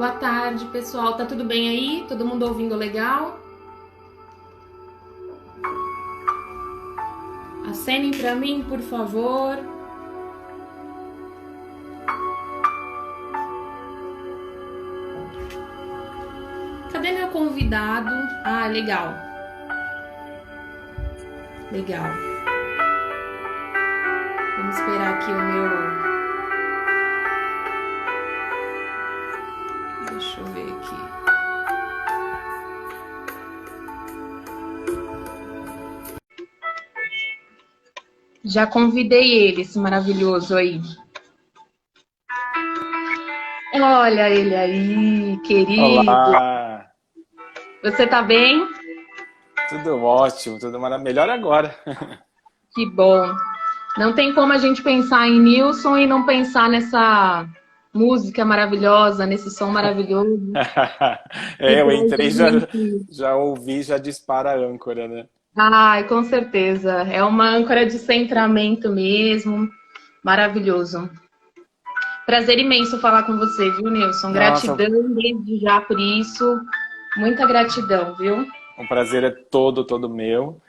Boa tarde, pessoal. Tá tudo bem aí? Todo mundo ouvindo legal? Acenem para mim, por favor. Cadê meu convidado? Ah, legal. Legal. Vamos esperar aqui o meu... Deixa eu ver aqui. Já convidei ele, esse maravilhoso aí. Olha ele aí, querido. Olá, Você tá bem? tudo ótimo, tudo maravilhoso. Melhor agora. Que bom. Não tem como a gente pensar em Nilson e não pensar nessa música maravilhosa, nesse som maravilhoso que Eu traz entrei, a gente. já ouvi, já dispara a âncora, né? Ai, com certeza. É uma âncora de centramento mesmo. Maravilhoso. Prazer imenso falar com você, viu, Nilson? Nossa, Gratidão desde já por isso. Muita gratidão, viu? o prazer é todo meu.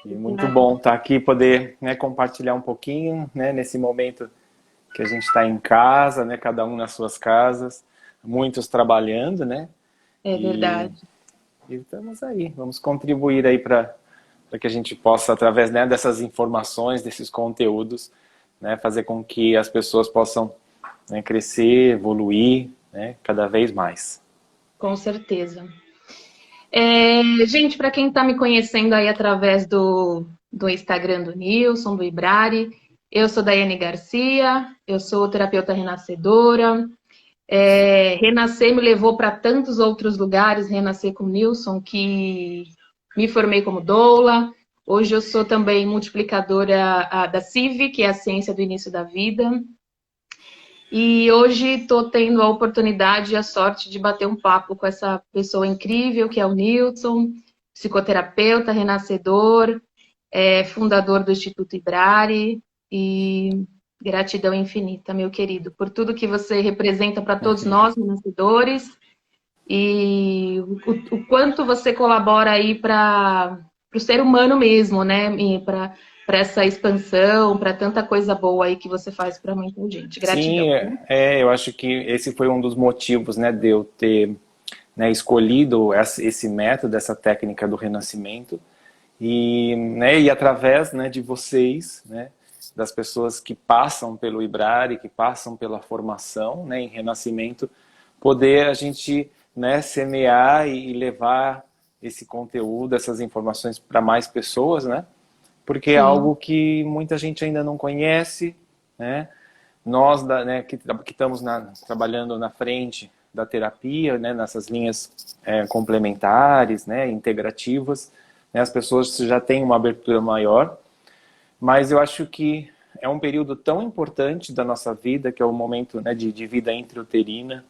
E muito Obrigada. bom estar aqui, poder, né, compartilhar um pouquinho, né, nesse momento que a gente está em casa, né, cada um nas suas casas, muitos trabalhando, né? É E, verdade. e estamos aí, vamos contribuir aí para que a gente possa, através, né, dessas informações, desses conteúdos, né, fazer com que as pessoas possam, né, crescer, evoluir, né, cada vez mais. Com certeza. Gente, para quem está me conhecendo aí através do Instagram do Nilson, do Ibrari, eu sou Daiane Garcia, eu sou terapeuta renascedora. Renascer me levou para tantos outros lugares, renascer com o Nilson, que me formei como doula. Hoje eu sou também multiplicadora da CIV, que é a ciência do início da vida. E hoje estou tendo a oportunidade e a sorte de bater um papo com essa pessoa incrível que é o Nilson, psicoterapeuta, renascedor, fundador do Instituto Ibrari, e gratidão infinita, meu querido, por tudo que você representa para todos nós, renascedores, e o quanto você colabora aí para o ser humano mesmo, né? Para essa expansão, para tanta coisa boa aí que você faz para muita gente. Sim, Gratidão. eu acho que esse foi um dos motivos, né, de eu ter, né, escolhido esse método, essa técnica do renascimento e, né, e através, né, de vocês, né, das pessoas que passam pelo Ibrari, que passam pela formação, né, em renascimento, poder a gente, né, semear e levar esse conteúdo, essas informações para mais pessoas, né, porque é Sim, algo que muita gente ainda não conhece, né. Nós, né, que estamos trabalhando na frente da terapia, né, nessas linhas complementares, né, integrativas, né, as pessoas já têm uma abertura maior, mas eu acho que é um período tão importante da nossa vida, que é o momento, né, de vida intrauterina,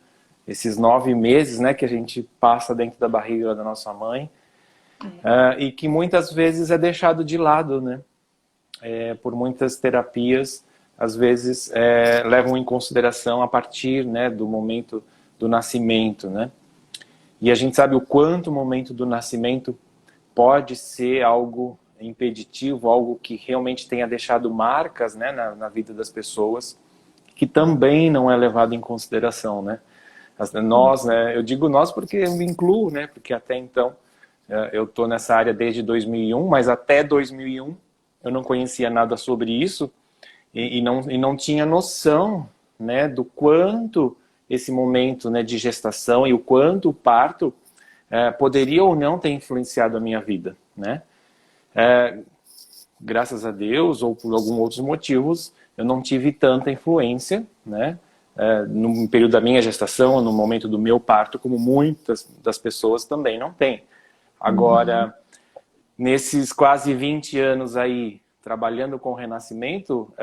esses 9 meses, né, que a gente passa dentro da barriga da nossa mãe, e que muitas vezes é deixado de lado, né, por muitas terapias, às vezes levam em consideração a partir, né, do momento do nascimento, né? E a gente sabe o quanto o momento do nascimento pode ser algo impeditivo, algo que realmente tenha deixado marcas, né, na vida das pessoas, que também não é levado em consideração, né? Nós, né, eu digo nós porque eu me incluo, né, porque até então eu estou nessa área desde 2001, mas até 2001 eu não conhecia nada sobre isso e não tinha noção, né, do quanto esse momento, né, de gestação e o quanto o parto poderia ou não ter influenciado a minha vida, né? Graças a Deus ou por alguns outros motivos eu não tive tanta influência, né, no período da minha gestação, no momento do meu parto, como muitas das pessoas também não têm. Agora, nesses quase 20 anos aí, trabalhando com o Renascimento,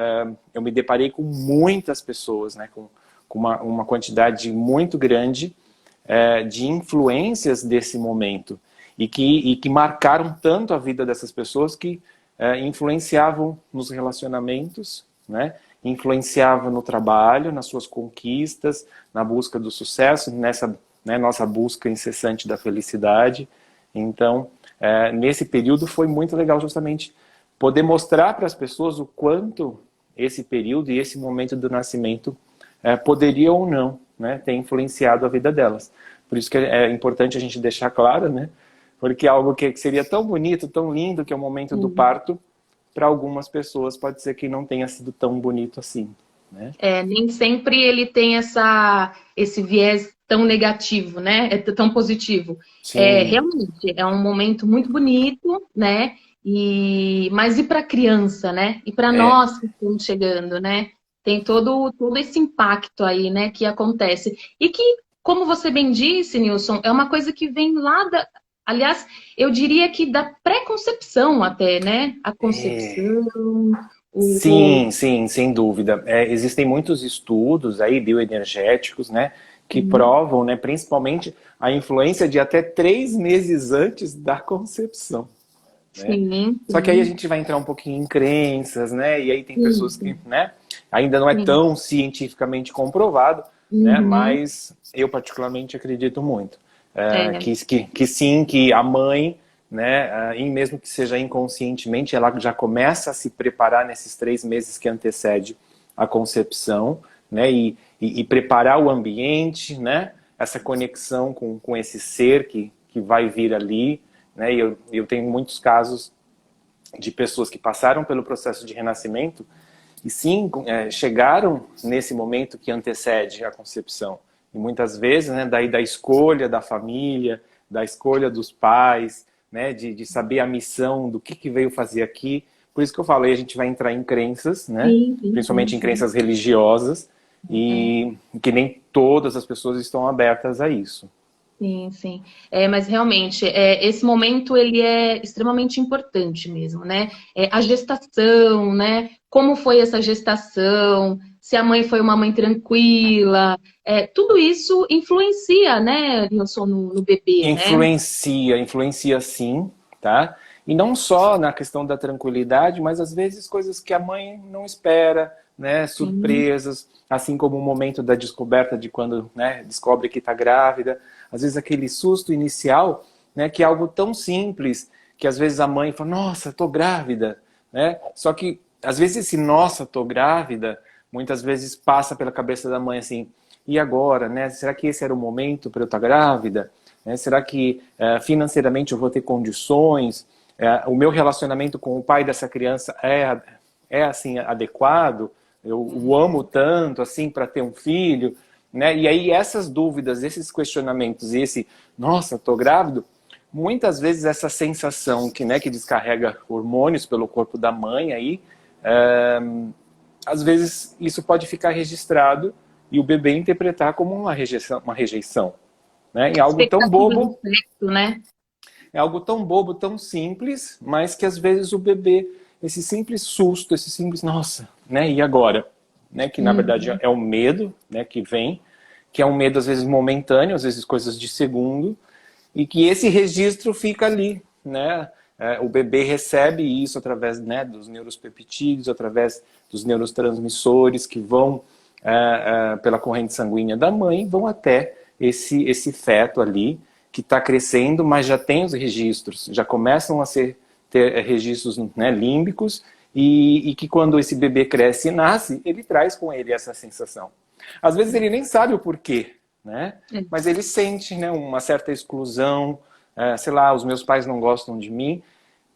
eu me deparei com muitas pessoas, né, com uma quantidade muito grande de influências desse momento e que marcaram tanto a vida dessas pessoas que influenciavam nos relacionamentos, né, influenciava no trabalho, nas suas conquistas, na busca do sucesso, nessa, né, nossa busca incessante da felicidade. Então, nesse período foi muito legal justamente poder mostrar para as pessoas o quanto esse período e esse momento do nascimento poderia ou não, né, ter influenciado a vida delas. Por isso que é importante a gente deixar claro, né, porque algo que seria tão bonito, tão lindo, que é o momento do parto, para algumas pessoas pode ser que não tenha sido tão bonito assim, né? Nem sempre ele tem esse viés tão negativo, né? É tão positivo. Sim. Realmente, é um momento muito bonito, né? Mas e para a criança, né? E para É, nós que estamos chegando, né? Tem todo esse impacto aí, né? Que acontece. E que, como você bem disse, Nilson, é uma coisa que vem lá da... Aliás, eu diria que da pré-concepção até, né? A concepção, o... sim, sim, sem dúvida. Existem muitos estudos aí bioenergéticos, né, que provam, né, principalmente a influência de até 3 meses antes da concepção, né? Sim, Só que aí a sim. gente vai entrar um pouquinho em crenças, né? E aí tem pessoas Isso. que, né, ainda não é Sim. tão cientificamente comprovado, né? Uhum. Mas eu particularmente acredito muito É, que sim, que a mãe, né, e mesmo que seja inconscientemente, ela já começa a se preparar nesses 3 meses que antecede a concepção, né? E preparar o ambiente, né? Essa conexão com esse ser que vai vir ali, né? E eu tenho muitos casos de pessoas que passaram pelo processo de renascimento e sim, chegaram nesse momento que antecede a concepção. E muitas vezes, né, daí da escolha da família, da escolha dos pais, né, de saber a missão, do que veio fazer aqui. Por isso que eu falei, a gente vai entrar em crenças, né, sim, sim, sim, principalmente em sim. crenças religiosas, É, e que nem todas as pessoas estão abertas a isso. sim, sim. Mas realmente, esse momento ele é extremamente importante mesmo, né? A gestação, né? Como foi essa gestação? Se a mãe foi uma mãe tranquila, tudo isso influencia, né, Nilson, no bebê, né? Influencia sim, tá? E não só na questão da tranquilidade, mas às vezes coisas que a mãe não espera, né? Sim, Surpresas, assim como o momento da descoberta de quando, né, descobre que está grávida. Às vezes aquele susto inicial, né, que é algo tão simples, que às vezes a mãe fala, nossa, estou grávida, né? Só que às vezes esse nossa, estou grávida, muitas vezes passa pela cabeça da mãe assim, e agora, né? Será que esse era o momento para eu estar grávida? Será que financeiramente eu vou ter condições? O meu relacionamento com o pai dessa criança é assim adequado? Eu o amo tanto assim para ter um filho, né? E aí essas dúvidas, esses questionamentos, esse nossa, tô grávido, muitas vezes essa sensação que, né, que descarrega hormônios pelo corpo da mãe aí, é, às vezes isso pode ficar registrado e o bebê interpretar como uma rejeição, né? Em algo tão expectativa do bobo, sexo, né? é algo tão bobo, tão simples, mas que às vezes o bebê, esse simples susto, esse simples, nossa, né? E agora? Né? Que na verdade Uhum. é o medo, né? Que vem, que é um medo às vezes momentâneo, às vezes coisas de segundo, e que esse registro fica ali, né? O bebê recebe isso através, né, dos neuropeptídeos, através dos neurotransmissores que vão pela corrente sanguínea da mãe, vão até esse feto ali, que está crescendo, mas já tem os registros, já começam a ter registros, né, límbicos, e que quando esse bebê cresce e nasce, ele traz com ele essa sensação. Às vezes ele nem sabe o porquê, né? É. Mas ele sente, né, uma certa exclusão, sei lá, os meus pais não gostam de mim,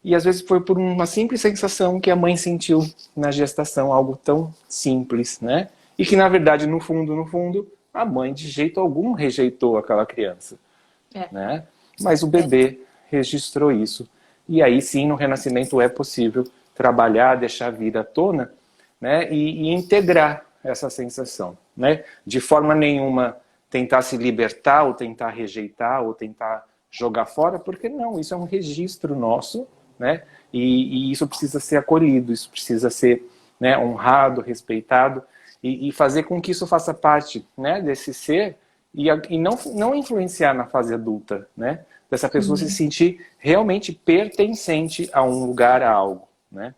e às vezes foi por uma simples sensação que a mãe sentiu na gestação, algo tão simples, né? E que na verdade, no fundo, a mãe de jeito algum rejeitou aquela criança, É. né? Mas o É. bebê registrou isso. E aí sim, no renascimento é possível trabalhar, deixar vir à tona, né? E integrar essa sensação, né? De forma nenhuma tentar se libertar, ou tentar rejeitar, ou tentar jogar fora, porque não, isso é um registro nosso, né? E isso precisa ser acolhido, isso precisa ser, né, honrado, respeitado, e fazer com que isso faça parte, né, desse ser, e não influenciar na fase adulta, né? Dessa pessoa se Sim. sentir realmente pertencente a um lugar, a algo, né?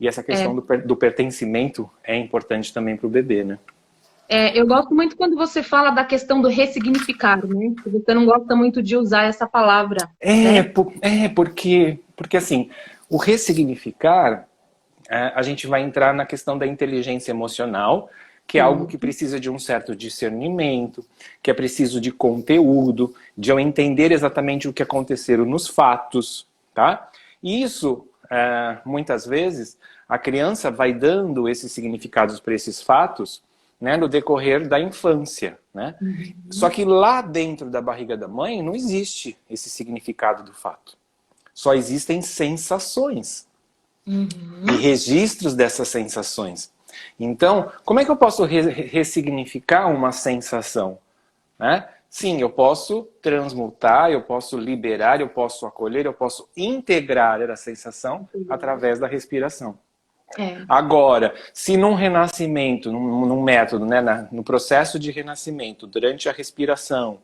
E essa questão do pertencimento é importante também para o bebê, né? Eu gosto muito quando você fala da questão do ressignificar, né? Você não gosta muito de usar essa palavra, né? Porque assim, o ressignificar, a gente vai entrar na questão da inteligência emocional, que é algo que precisa de um certo discernimento, que é preciso de conteúdo, de eu entender exatamente o que aconteceu nos fatos, tá? E isso, muitas vezes, a criança vai dando esses significados para esses fatos, né, no decorrer da infância, né? Só que lá dentro da barriga da mãe não existe esse significado do fato. Só existem sensações e registros dessas sensações. Então, como é que eu posso ressignificar uma sensação? Né? Sim, eu posso transmutar, eu posso liberar, eu posso acolher, eu posso integrar essa sensação através da respiração. Agora, se num renascimento, num método, né, no processo de renascimento, durante a respiração,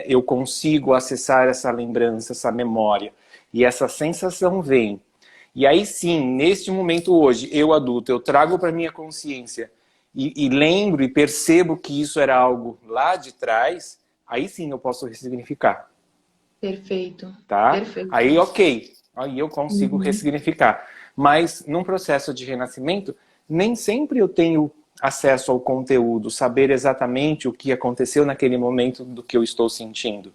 eu consigo acessar essa lembrança, essa memória, e essa sensação vem. E aí sim, neste momento hoje, eu adulto, eu trago para minha consciência e lembro e percebo que isso era algo lá de trás, aí sim eu posso ressignificar. Perfeito. Tá? Perfeito. Aí ok, aí eu consigo ressignificar. Mas num processo de renascimento, nem sempre eu tenho acesso ao conteúdo, saber exatamente o que aconteceu naquele momento do que eu estou sentindo.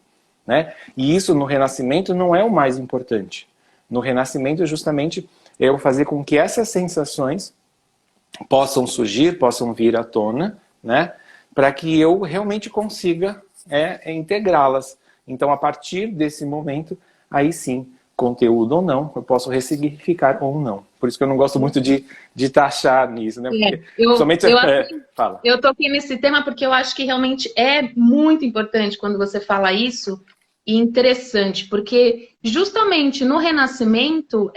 Né? E isso no renascimento não é o mais importante. No renascimento, justamente, eu fazer com que essas sensações possam surgir, possam vir à tona, né? Para que eu realmente consiga integrá-las. Então, a partir desse momento, aí sim, conteúdo ou não, eu posso ressignificar ou não. Por isso que eu não gosto muito de taxar nisso, né? Porque, fala. Eu toquei nesse tema porque eu acho que realmente é muito importante quando você fala isso, e interessante, porque justamente no Renascimento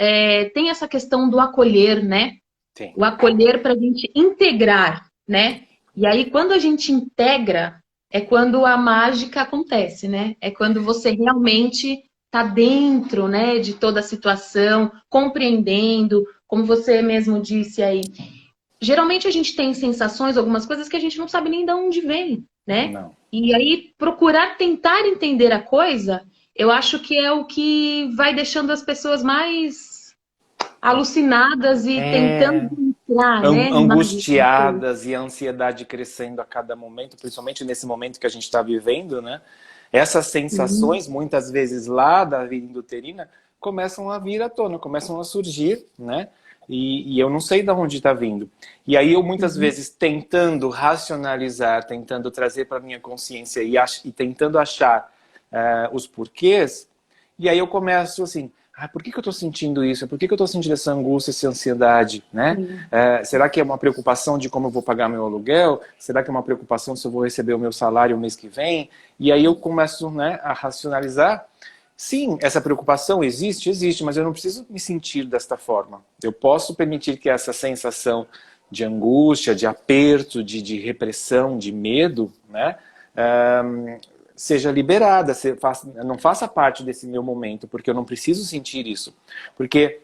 tem essa questão do acolher, né? Sim. O acolher para a gente integrar, né? E aí, quando a gente integra, é quando a mágica acontece, né? É quando você realmente está dentro, né, de toda a situação, compreendendo, como você mesmo disse aí. Geralmente a gente tem sensações, algumas coisas que a gente não sabe nem de onde vem, né? Não. E aí, procurar tentar entender a coisa, eu acho que é o que vai deixando as pessoas mais alucinadas e tentando entrar, né? Angustiadas e a ansiedade crescendo a cada momento, principalmente nesse momento que a gente está vivendo, né? Essas sensações, muitas vezes lá da vida uterina, começam a vir à tona, começam a surgir, né? E eu não sei de onde está vindo. E aí eu muitas vezes tentando racionalizar, tentando trazer para a minha consciência e tentando achar os porquês, e aí eu começo assim, por que eu estou sentindo isso? Por que eu estou sentindo essa angústia, essa ansiedade? Né? Será que é uma preocupação de como eu vou pagar meu aluguel? Será que é uma preocupação se eu vou receber o meu salário o mês que vem? E aí eu começo, né, a racionalizar. Sim, essa preocupação existe, mas eu não preciso me sentir desta forma. Eu posso permitir que essa sensação de angústia, de aperto, de repressão, de medo, né, seja liberada, não faça parte desse meu momento, porque eu não preciso sentir isso. Porque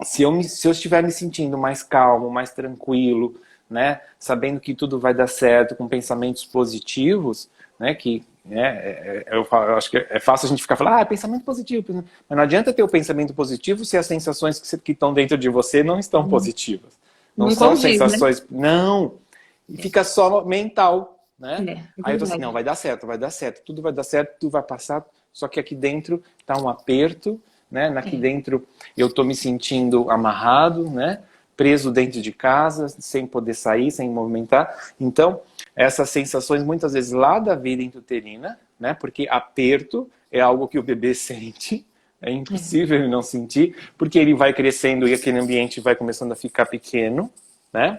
se eu estiver me sentindo mais calmo, mais tranquilo, né, sabendo que tudo vai dar certo, com pensamentos positivos, né, eu acho que é fácil a gente ficar falando, pensamento positivo, mas não adianta ter o pensamento positivo se as sensações que estão dentro de você não estão positivas. Não são condiz, sensações, né? Não, fica só mental, né? Aí eu tô assim, verdade. não, vai dar certo, tudo vai dar certo, tudo vai passar, só que aqui dentro tá um aperto, né? Aqui dentro eu tô me sentindo amarrado, né? Preso dentro de casa, sem poder sair, sem movimentar. Então, essas sensações muitas vezes lá da vida intrauterina, né? Porque aperto é algo que o bebê sente, é impossível ele não sentir, porque ele vai crescendo e aquele ambiente vai começando a ficar pequeno, né?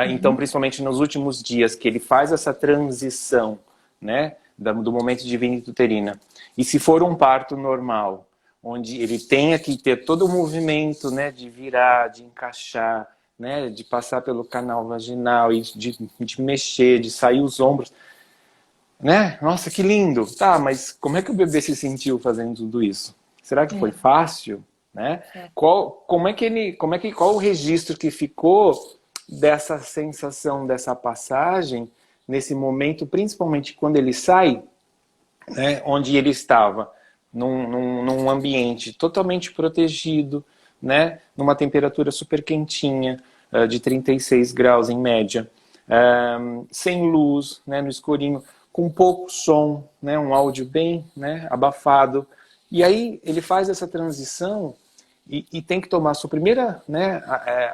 Então, principalmente nos últimos dias que ele faz essa transição, né? Do momento de vida intrauterina. E se for um parto normal, onde ele tenha que ter todo o movimento, né, de virar, de encaixar, né, de passar pelo canal vaginal, e de mexer, de sair os ombros, né? Nossa, que lindo! Tá, mas como é que o bebê se sentiu fazendo tudo isso? Será que foi fácil? né? Qual o registro que ficou dessa sensação, dessa passagem, nesse momento, principalmente quando ele sai, né, onde ele estava, num ambiente totalmente protegido, né, numa temperatura super quentinha, de 36 graus em média, sem luz, né, no escurinho, com pouco som, né, um áudio bem, né, abafado. E aí ele faz essa transição e tem que tomar a sua primeira, né,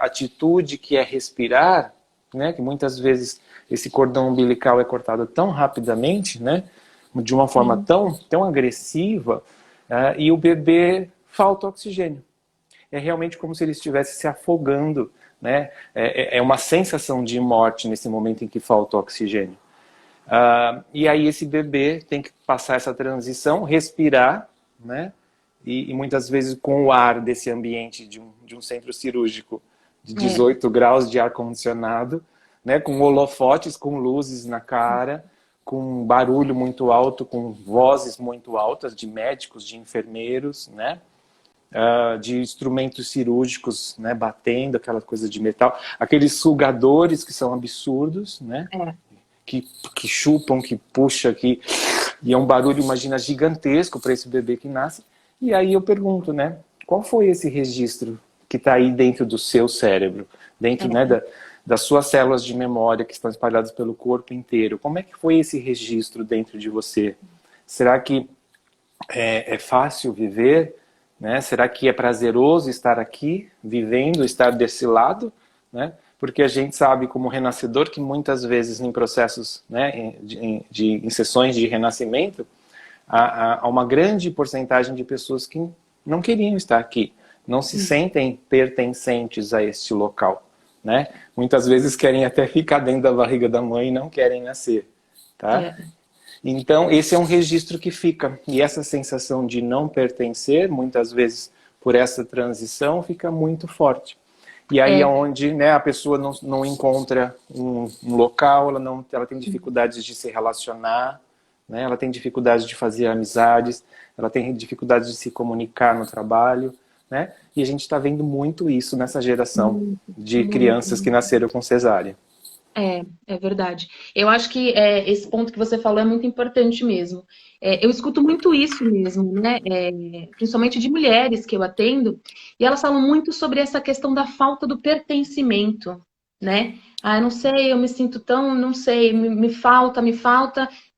atitude, que é respirar, né, que muitas vezes esse cordão umbilical é cortado tão rapidamente, né, de uma forma tão agressiva, e o bebê falta oxigênio. É realmente como se ele estivesse se afogando, né? É uma sensação de morte nesse momento em que falta oxigênio. E aí esse bebê tem que passar essa transição, respirar, né? E muitas vezes com o ar desse ambiente de um centro cirúrgico de 18 graus de ar-condicionado, né? Com holofotes, com luzes na cara, com barulho muito alto, com vozes muito altas de médicos, de enfermeiros, né? De instrumentos cirúrgicos, né? Batendo, aquela coisa de metal. Aqueles sugadores que são absurdos, né? Que chupam, que puxa, e é um barulho, imagina, gigantesco para esse bebê que nasce. E aí eu pergunto, né? Qual foi esse registro que está aí dentro do seu cérebro? Dentro, né, das suas células de memória que estão espalhadas pelo corpo inteiro. Como é que foi esse registro dentro de você? Será que é fácil viver? Né? Será que é prazeroso estar aqui, vivendo, estar desse lado? Né? Porque a gente sabe, como renascedor, que muitas vezes em processos, né, em sessões de renascimento, há uma grande porcentagem de pessoas que não queriam estar aqui, não se sentem pertencentes a este local. Né? Muitas vezes querem até ficar dentro da barriga da mãe e não querem nascer. Tá? Então, esse é um registro que fica. E essa sensação de não pertencer, muitas vezes, por essa transição, fica muito forte. E aí é onde, né, a pessoa não encontra um local, ela tem dificuldades de se relacionar, né, ela tem dificuldades de fazer amizades, ela tem dificuldades de se comunicar no trabalho. Né? E a gente está vendo muito isso nessa geração de crianças que nasceram com cesárea. É verdade. Eu acho que esse ponto que você falou é muito importante mesmo. Eu escuto muito isso mesmo, né? Principalmente de mulheres que eu atendo, e elas falam muito sobre essa questão da falta do pertencimento, né? Eu não sei, eu me sinto tão, não sei, me falta,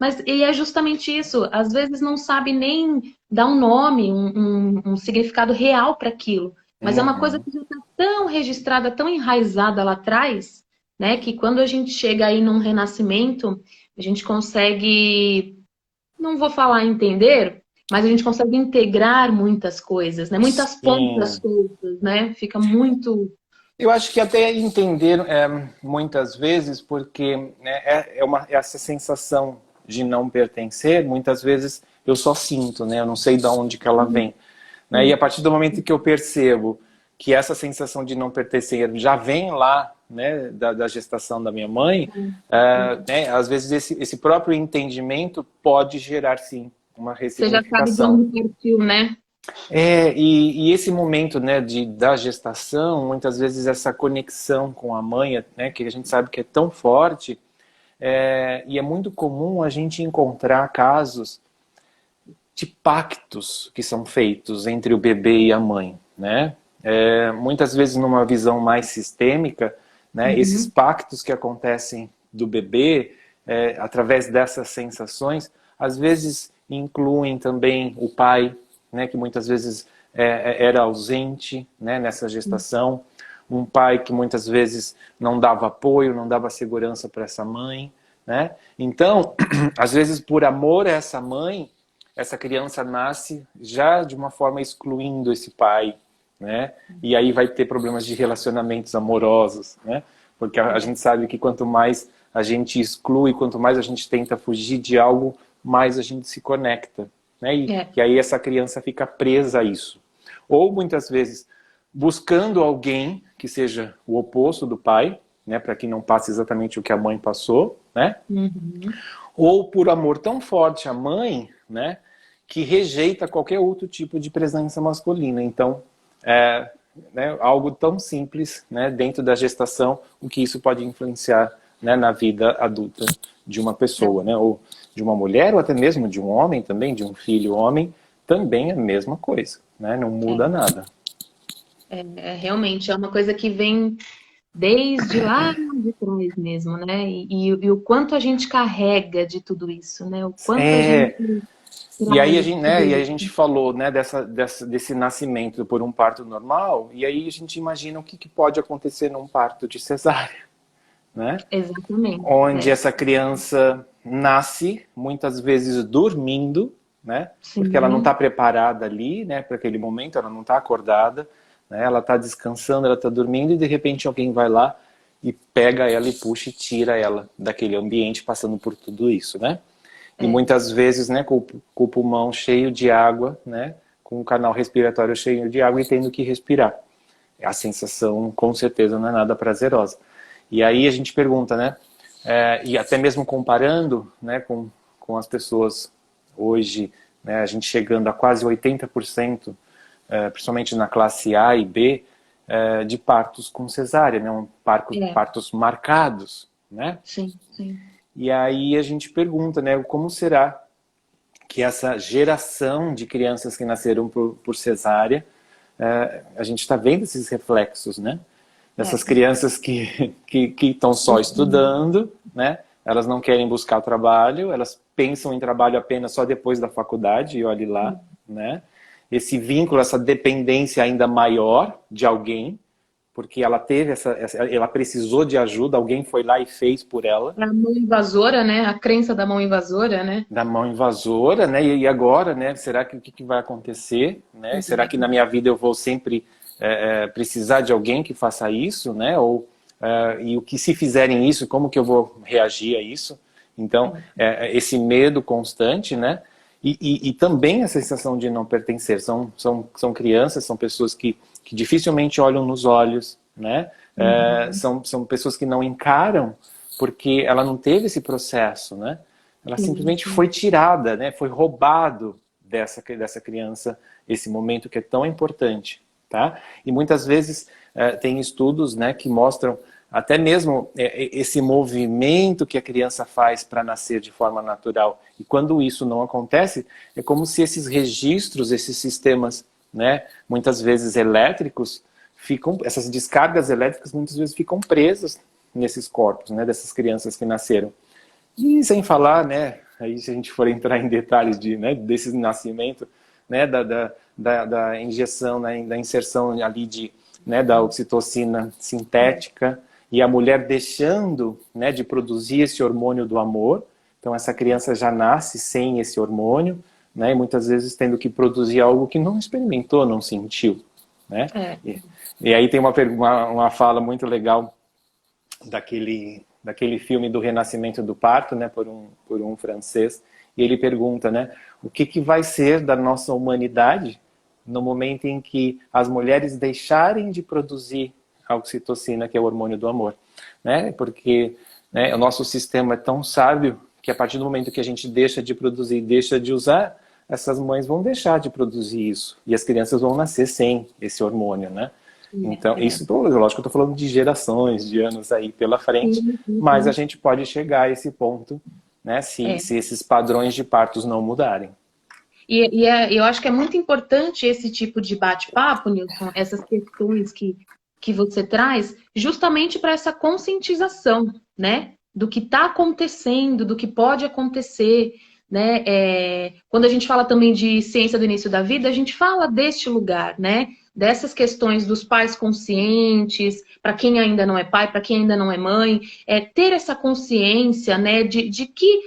mas e é justamente isso. Às vezes não sabe nem dar um nome, um significado real para aquilo, mas é uma coisa que já está tão registrada, tão enraizada lá atrás, né, que quando a gente chega aí num renascimento, a gente consegue, não vou falar entender, mas a gente consegue integrar muitas coisas, né? Muitas pontas soltas, né? Fica muito... Eu acho que até entender muitas vezes, porque, né, essa sensação de não pertencer, muitas vezes eu só sinto, né? Eu não sei de onde que ela vem. Né? E a partir do momento que eu percebo que essa sensação de não pertencer já vem lá, né, da gestação da minha mãe, né, às vezes esse próprio entendimento pode gerar, sim, uma ressignificação. Você já sabe de onde partiu, né? E esse momento, né, da gestação, muitas vezes essa conexão com a mãe, né, que a gente sabe que é tão forte, e é muito comum a gente encontrar casos de pactos que são feitos entre o bebê e a mãe, né? Muitas vezes numa visão mais sistêmica, né, esses pactos que acontecem do bebê, através dessas sensações, às vezes incluem também o pai, né, que muitas vezes era ausente, né, nessa gestação, um pai que muitas vezes não dava apoio, não dava segurança para essa mãe, né? Então, às vezes por amor a essa mãe, essa criança nasce já de uma forma excluindo esse pai, né? E aí vai ter problemas de relacionamentos amorosos, né? Porque a gente sabe que quanto mais a gente exclui, quanto mais a gente tenta fugir de algo, mais a gente se conecta, né? E aí essa criança fica presa a isso. Ou muitas vezes buscando alguém que seja o oposto do pai, né? Para que não passe exatamente o que a mãe passou, né? Ou por amor tão forte à mãe, né? Que rejeita qualquer outro tipo de presença masculina. Então, né, algo tão simples, né, dentro da gestação, o que isso pode influenciar, né, na vida adulta de uma pessoa, né, ou de uma mulher, ou até mesmo de um homem também, de um filho homem, também é a mesma coisa, né, não muda nada. Realmente é uma coisa que vem desde lá de trás mesmo, né? E o quanto a gente carrega de tudo isso, né? O quanto a gente E aí a traz gente, tudo né, e aí a isso. gente falou, né, desse nascimento por um parto normal, e aí a gente imagina o que pode acontecer num parto de cesárea, né? Exatamente. Onde essa criança nasce, muitas vezes dormindo, né? Porque ela não está Sim, preparada ali, né, para aquele momento, ela não está acordada, né? Ela está descansando, ela está dormindo, e de repente alguém vai lá e pega ela e puxa e tira ela daquele ambiente, passando por tudo isso, né? E é, muitas vezes, né, com o pulmão cheio de água, né, com o canal respiratório cheio de água e tendo que respirar. A sensação, com certeza, não é nada prazerosa. E aí a gente pergunta, né, e até mesmo comparando, né, com as pessoas hoje, né, a gente chegando a quase 80%, principalmente na classe A e B, de partos com cesárea, né, é, partos marcados, né? sim, sim. E aí a gente pergunta, né, como será que essa geração de crianças que nasceram por cesárea, a gente está vendo esses reflexos, né? Essas É. crianças que estão só estudando, né? Elas não querem buscar trabalho, elas pensam em trabalho apenas só depois da faculdade, e olhe lá, né? Esse vínculo, essa dependência ainda maior de alguém, porque ela teve ela precisou de ajuda, alguém foi lá e fez por ela, A mão invasora, né? A crença da mão invasora, né? da mão invasora, né? E agora, né? Será que o que vai acontecer, né? Será que na minha vida eu vou sempre precisar de alguém que faça isso, né? Ou e o que se fizerem isso, como que eu vou reagir a isso? Então, esse medo constante, né? E também a sensação de não pertencer. São crianças, são pessoas que dificilmente olham nos olhos, né? São pessoas que não encaram porque ela não teve esse processo, né? Ela Sim, simplesmente sim. foi tirada, né? Foi roubado dessa criança esse momento que é tão importante, tá? E muitas vezes tem estudos, né, que mostram até mesmo esse movimento que a criança faz para nascer de forma natural. E quando isso não acontece, é como se esses registros, esses sistemas, né, muitas vezes elétricos, essas descargas elétricas muitas vezes ficam presas nesses corpos, né, dessas crianças que nasceram. E sem falar, né, aí se a gente for entrar em detalhes né, desse nascimento, né, da injeção, né, da inserção ali né, da oxitocina sintética, e a mulher deixando, né, de produzir esse hormônio do amor, então essa criança já nasce sem esse hormônio, né, e muitas vezes tendo que produzir algo que não experimentou, não sentiu, né? É. E aí tem uma fala muito legal daquele filme do Renascimento do Parto, né, por um francês, e ele pergunta, né, o que vai ser da nossa humanidade no momento em que as mulheres deixarem de produzir a oxitocina, que é o hormônio do amor, né? Porque, né, o nosso sistema é tão sábio que a partir do momento que a gente deixa de produzir, deixa de usar, essas mães vão deixar de produzir isso e as crianças vão nascer sem esse hormônio, né? Então, isso, lógico, eu estou falando de gerações, de anos aí pela frente, Sim, sim, mas a sim. gente pode chegar a esse ponto, né, se É. esses padrões de partos não mudarem. Eu acho que é muito importante esse tipo de bate-papo, Nilson, essas questões que você traz, justamente para essa conscientização, né? Do que está acontecendo, do que pode acontecer, né? Quando a gente fala também de ciência do início da vida, a gente fala deste lugar, né? Dessas questões dos pais conscientes, para quem ainda não é pai, para quem ainda não é mãe, ter essa consciência, né? De que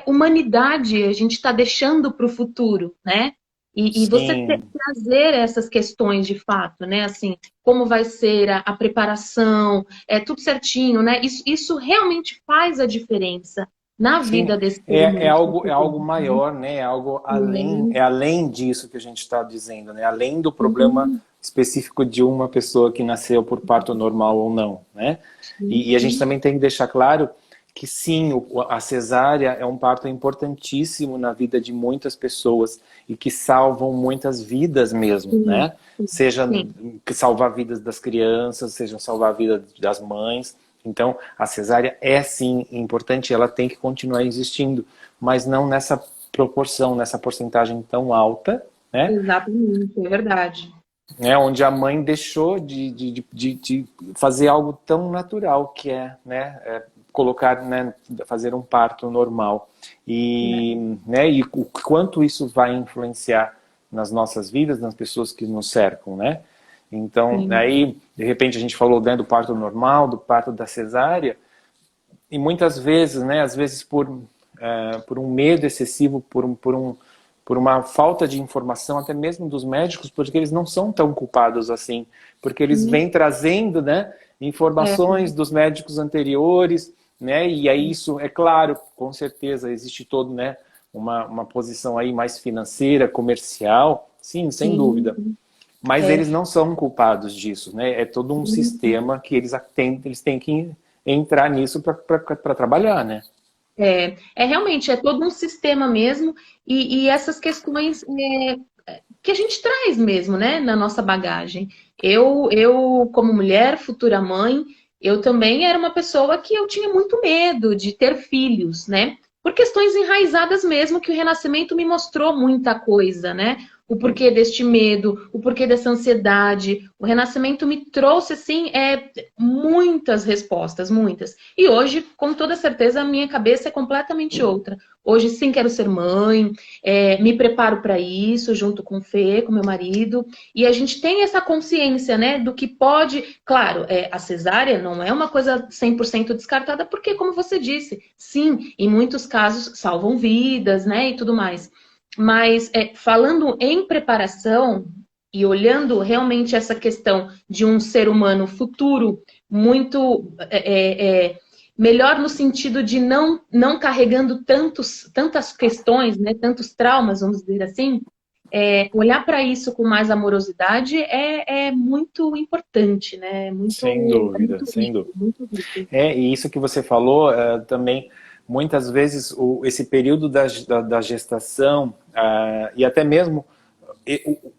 humanidade a gente está deixando para o futuro, né? E você Sim, trazer essas questões de fato, né? Assim, como vai ser a preparação, tudo certinho, né? Isso realmente faz a diferença na sim, vida desse ser é humano que está algo chegando, né? maior, né? É algo além, Sim, é além disso que a gente está dizendo, né? Além do problema sim, específico de uma pessoa que nasceu por parto normal ou não, né? E a gente sim, também tem que deixar claro que sim, a cesárea é um parto importantíssimo na vida de muitas pessoas e que salvam muitas vidas mesmo, Sim, né? Seja sim, que salvar vidas das crianças, seja salvar a vida das mães. Então, a cesárea é sim importante, ela tem que continuar existindo, mas não nessa proporção, nessa porcentagem tão alta, né? exatamente, é verdade. Onde a mãe deixou de fazer algo tão natural que é, né, colocar, né, fazer um parto normal. E, né, e o quanto isso vai influenciar nas nossas vidas, nas pessoas que nos cercam, né? Então, Sim, aí, de repente, a gente falou, né, do parto normal, do parto da cesárea, e muitas vezes, né, às vezes por um medo excessivo, por uma falta de informação, até mesmo dos médicos, porque eles não são tão culpados assim, porque eles isso. vêm trazendo, né, É, informações dos médicos anteriores, né, e aí isso, é claro, com certeza, existe todo, né, uma posição aí mais financeira, comercial, sim, sem sim, dúvida. Mas é, eles não são culpados disso, né? É todo um sistema que eles têm que entrar nisso para trabalhar, né? é realmente, é todo um sistema mesmo, e essas questões que a gente traz mesmo, né, na nossa bagagem. Como mulher, futura mãe, eu também era uma pessoa que eu tinha muito medo de ter filhos, né? Por questões enraizadas mesmo, que o renascimento me mostrou muita coisa, né? O porquê deste medo, o porquê dessa ansiedade. O renascimento me trouxe, assim, muitas respostas, muitas. E hoje, com toda certeza, a minha cabeça é completamente outra. Hoje, sim, quero ser mãe, me preparo para isso, junto com o Fê, com meu marido, e a gente tem essa consciência, né, do que pode. Claro, a cesárea não é uma coisa 100% descartada, porque, como você disse, sim, em muitos casos salvam vidas, né, e tudo mais. Mas, falando em preparação e olhando realmente essa questão de um ser humano futuro muito. Melhor no sentido de não carregando tantas questões, né, tantos traumas, vamos dizer assim, olhar para isso com mais amorosidade é muito importante, né? Sem É dúvida, muito sem rico, dúvida. muito rico. E isso que você falou também, muitas vezes esse período da gestação e até mesmo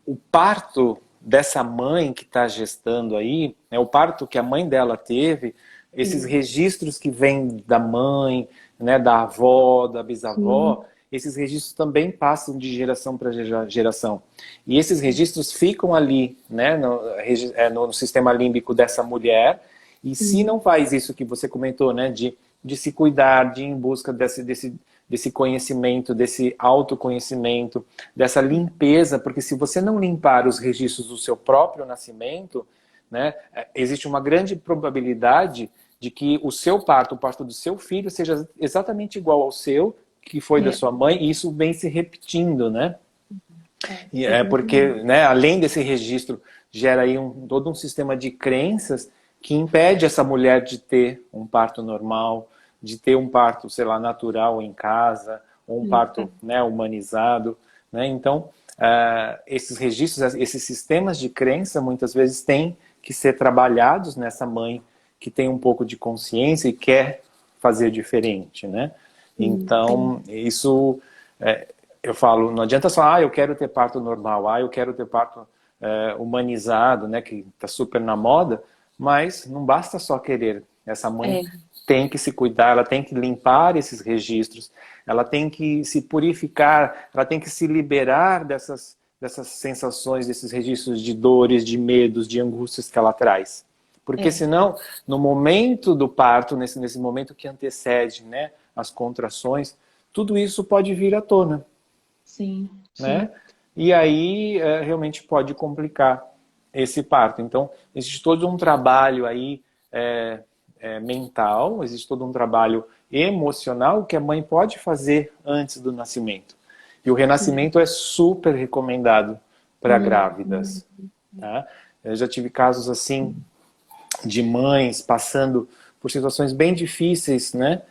o parto dessa mãe que está gestando aí, né, o parto que a mãe dela teve, esses Sim, registros que vêm da mãe, né, da avó, da bisavó, sim, esses registros também passam de geração para geração. E esses registros ficam ali, né, no sistema límbico dessa mulher. E se sim, não faz isso que você comentou, né, de se cuidar, de ir em busca desse conhecimento, desse autoconhecimento, dessa limpeza, porque se você não limpar os registros do seu próprio nascimento, né, existe uma grande probabilidade de que o seu parto, o parto do seu filho, seja exatamente igual ao seu, que foi da é, sua mãe, e isso vem se repetindo, né? E é porque, exatamente. né, além desse registro, gera aí todo um sistema de crenças que impede essa mulher de ter um parto normal, de ter um parto, sei lá, natural em casa, ou um parto, né, humanizado, né? Então, esses registros, esses sistemas de crença, muitas vezes têm que ser trabalhados nessa mãe que tem um pouco de consciência e quer fazer diferente, né? Sim, sim, Então, isso eu falo, não adianta só, eu quero ter parto normal, eu quero ter parto humanizado, né, que está super na moda, mas não basta só querer. Essa mãe é, tem que se cuidar, ela tem que limpar esses registros, ela tem que se purificar, ela tem que se liberar dessas sensações, desses registros de dores, de medos, de angústias que ela traz. Porque é, senão, no momento do parto, nesse momento que antecede, né, as contrações, tudo isso pode vir à tona, sim, né? sim, E aí realmente pode complicar esse parto. Então, existe todo um trabalho aí mental, existe todo um trabalho emocional que a mãe pode fazer antes do nascimento. E o sim. renascimento é super recomendado para Hum, grávidas. Tá? Eu já tive casos assim de mães passando por situações bem difíceis, né?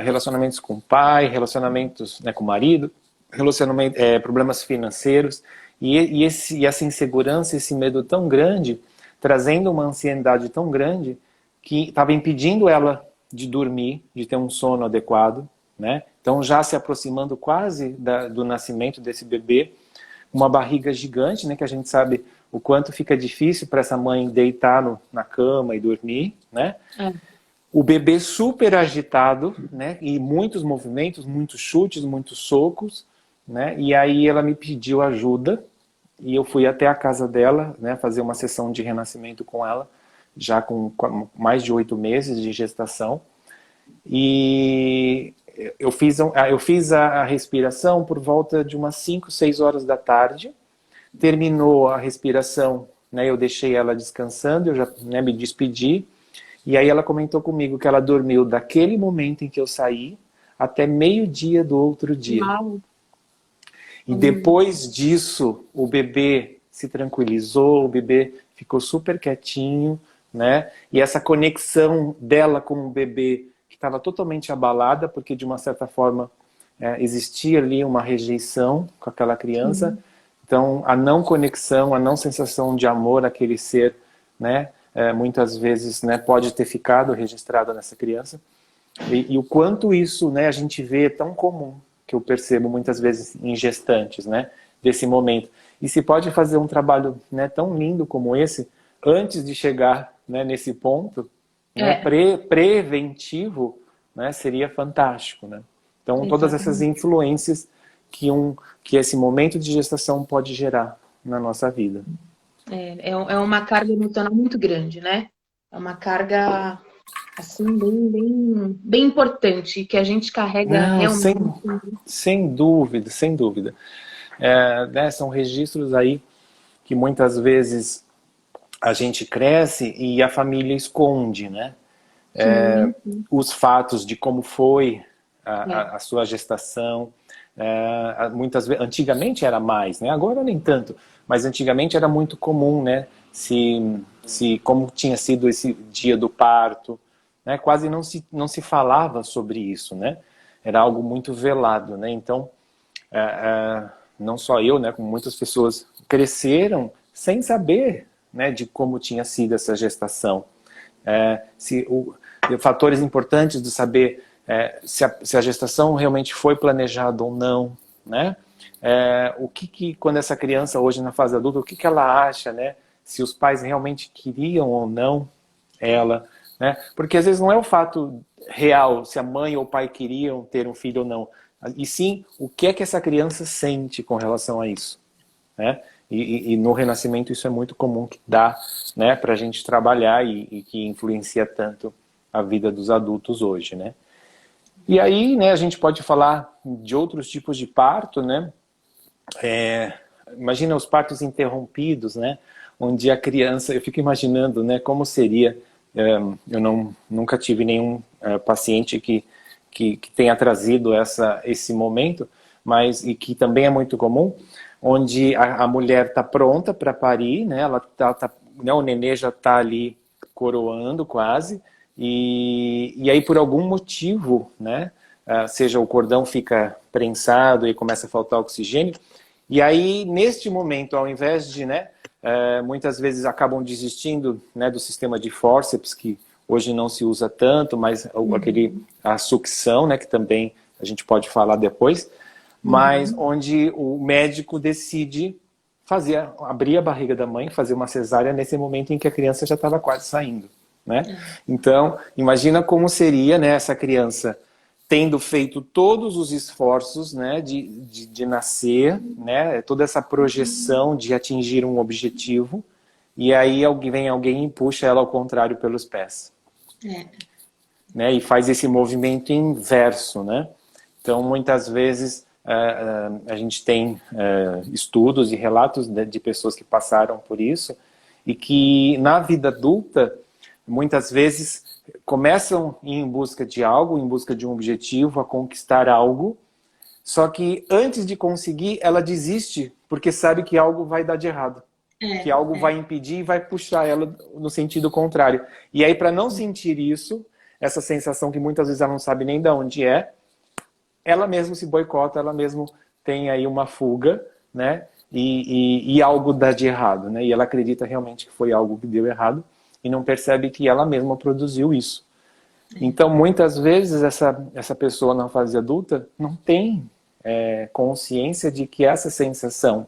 Relacionamentos com o pai, relacionamentos, né, com o marido, problemas financeiros, e essa insegurança, esse medo tão grande, trazendo uma ansiedade tão grande, que estava impedindo ela de dormir, de ter um sono adequado, né? Então já se aproximando quase do nascimento desse bebê, uma barriga gigante, né? Que a gente sabe o quanto fica difícil para essa mãe deitar na cama e dormir, né? É. O bebê super agitado, né? E muitos movimentos, muitos chutes, muitos socos, né? E aí ela me pediu ajuda e eu fui até a casa dela, né? Fazer uma sessão de renascimento com ela, já com mais de 8 meses de gestação. E eu fiz a respiração por volta de umas 5, 6 horas da tarde. Terminou a respiração, né? Eu deixei ela descansando, eu já, né, me despedi. E aí ela comentou comigo que ela dormiu daquele momento em que eu saí até meio-dia do outro dia. Uau. E depois disso, o bebê se tranquilizou, o bebê ficou super quietinho, né? E essa conexão dela com o bebê, que estava totalmente abalada, porque de uma certa forma existia ali uma rejeição com aquela criança. Então, a não conexão, a não sensação de amor àquele ser, né? Muitas vezes, né, pode ter ficado registrado nessa criança. E o quanto isso, né, a gente vê tão comum, que eu percebo muitas vezes em gestantes, né, desse momento. E se pode fazer um trabalho, né, tão lindo como esse, antes de chegar, né, nesse ponto, né, preventivo, né, seria fantástico, né? Então, todas essas influências que esse momento de gestação pode gerar na nossa vida. É uma carga emocional muito grande, né? É uma carga, assim, bem importante, que a gente carrega Não, realmente. sem dúvida, sem dúvida. Né, são registros aí que muitas vezes a gente cresce e a família esconde, né? Os fatos de como foi a sua gestação. Muitas vezes, antigamente era mais, né? Agora nem tanto, mas antigamente era muito comum, né? Como tinha sido esse dia do parto, né? Quase não se falava sobre isso, né? Era algo muito velado, né? Então, não só eu, né? Como muitas pessoas cresceram sem saber, né? De como tinha sido essa gestação. Fatores importantes de saber se a gestação realmente foi planejada ou não, né? Quando essa criança hoje na fase adulta, o que ela acha, né? Se os pais realmente queriam ou não ela, né? Porque às vezes não é o fato real, se a mãe ou o pai queriam ter um filho ou não, e sim o que é que essa criança sente com relação a isso, né? E no renascimento isso é muito comum que dá, né, para a gente trabalhar e que influencia tanto a vida dos adultos hoje, né? E aí, né, a gente pode falar de outros tipos de parto, né? Imagina os partos interrompidos, né? Onde a criança, eu fico imaginando, né, como seria. Eu nunca tive nenhum paciente que tenha trazido esse momento, mas e que também é muito comum, onde a mulher está pronta para parir, né? Né, o nenê já está ali coroando quase. E aí, por algum motivo, né, seja o cordão fica prensado e começa a faltar oxigênio, e aí, neste momento, ao invés de, né, muitas vezes acabam desistindo, né, do sistema de fórceps, que hoje não se usa tanto, mas a sucção, né, que também a gente pode falar depois, mas onde o médico decide abrir a barriga da mãe, fazer uma cesárea nesse momento em que a criança já estava quase saindo. Né? Então, imagina como seria, né, essa criança tendo feito todos os esforços, né, de nascer, né, toda essa projeção de atingir um objetivo, e aí vem alguém e puxa ela ao contrário pelos pés. Né, e faz esse movimento inverso. Né? Então, muitas vezes, a gente tem estudos e relatos de pessoas que passaram por isso, e que na vida adulta, muitas vezes começam em busca de algo, em busca de um objetivo, a conquistar algo, só que antes de conseguir, ela desiste, porque sabe que algo vai dar de errado. Que algo vai impedir e vai puxar ela no sentido contrário. E aí, para não sentir isso, essa sensação que muitas vezes ela não sabe nem de onde ela mesma se boicota, ela mesma tem aí uma fuga, né? E algo dá de errado, né? E ela acredita realmente que foi algo que deu errado, e não percebe que ela mesma produziu isso. Então, muitas vezes, essa pessoa na fase adulta não tem consciência de que essa sensação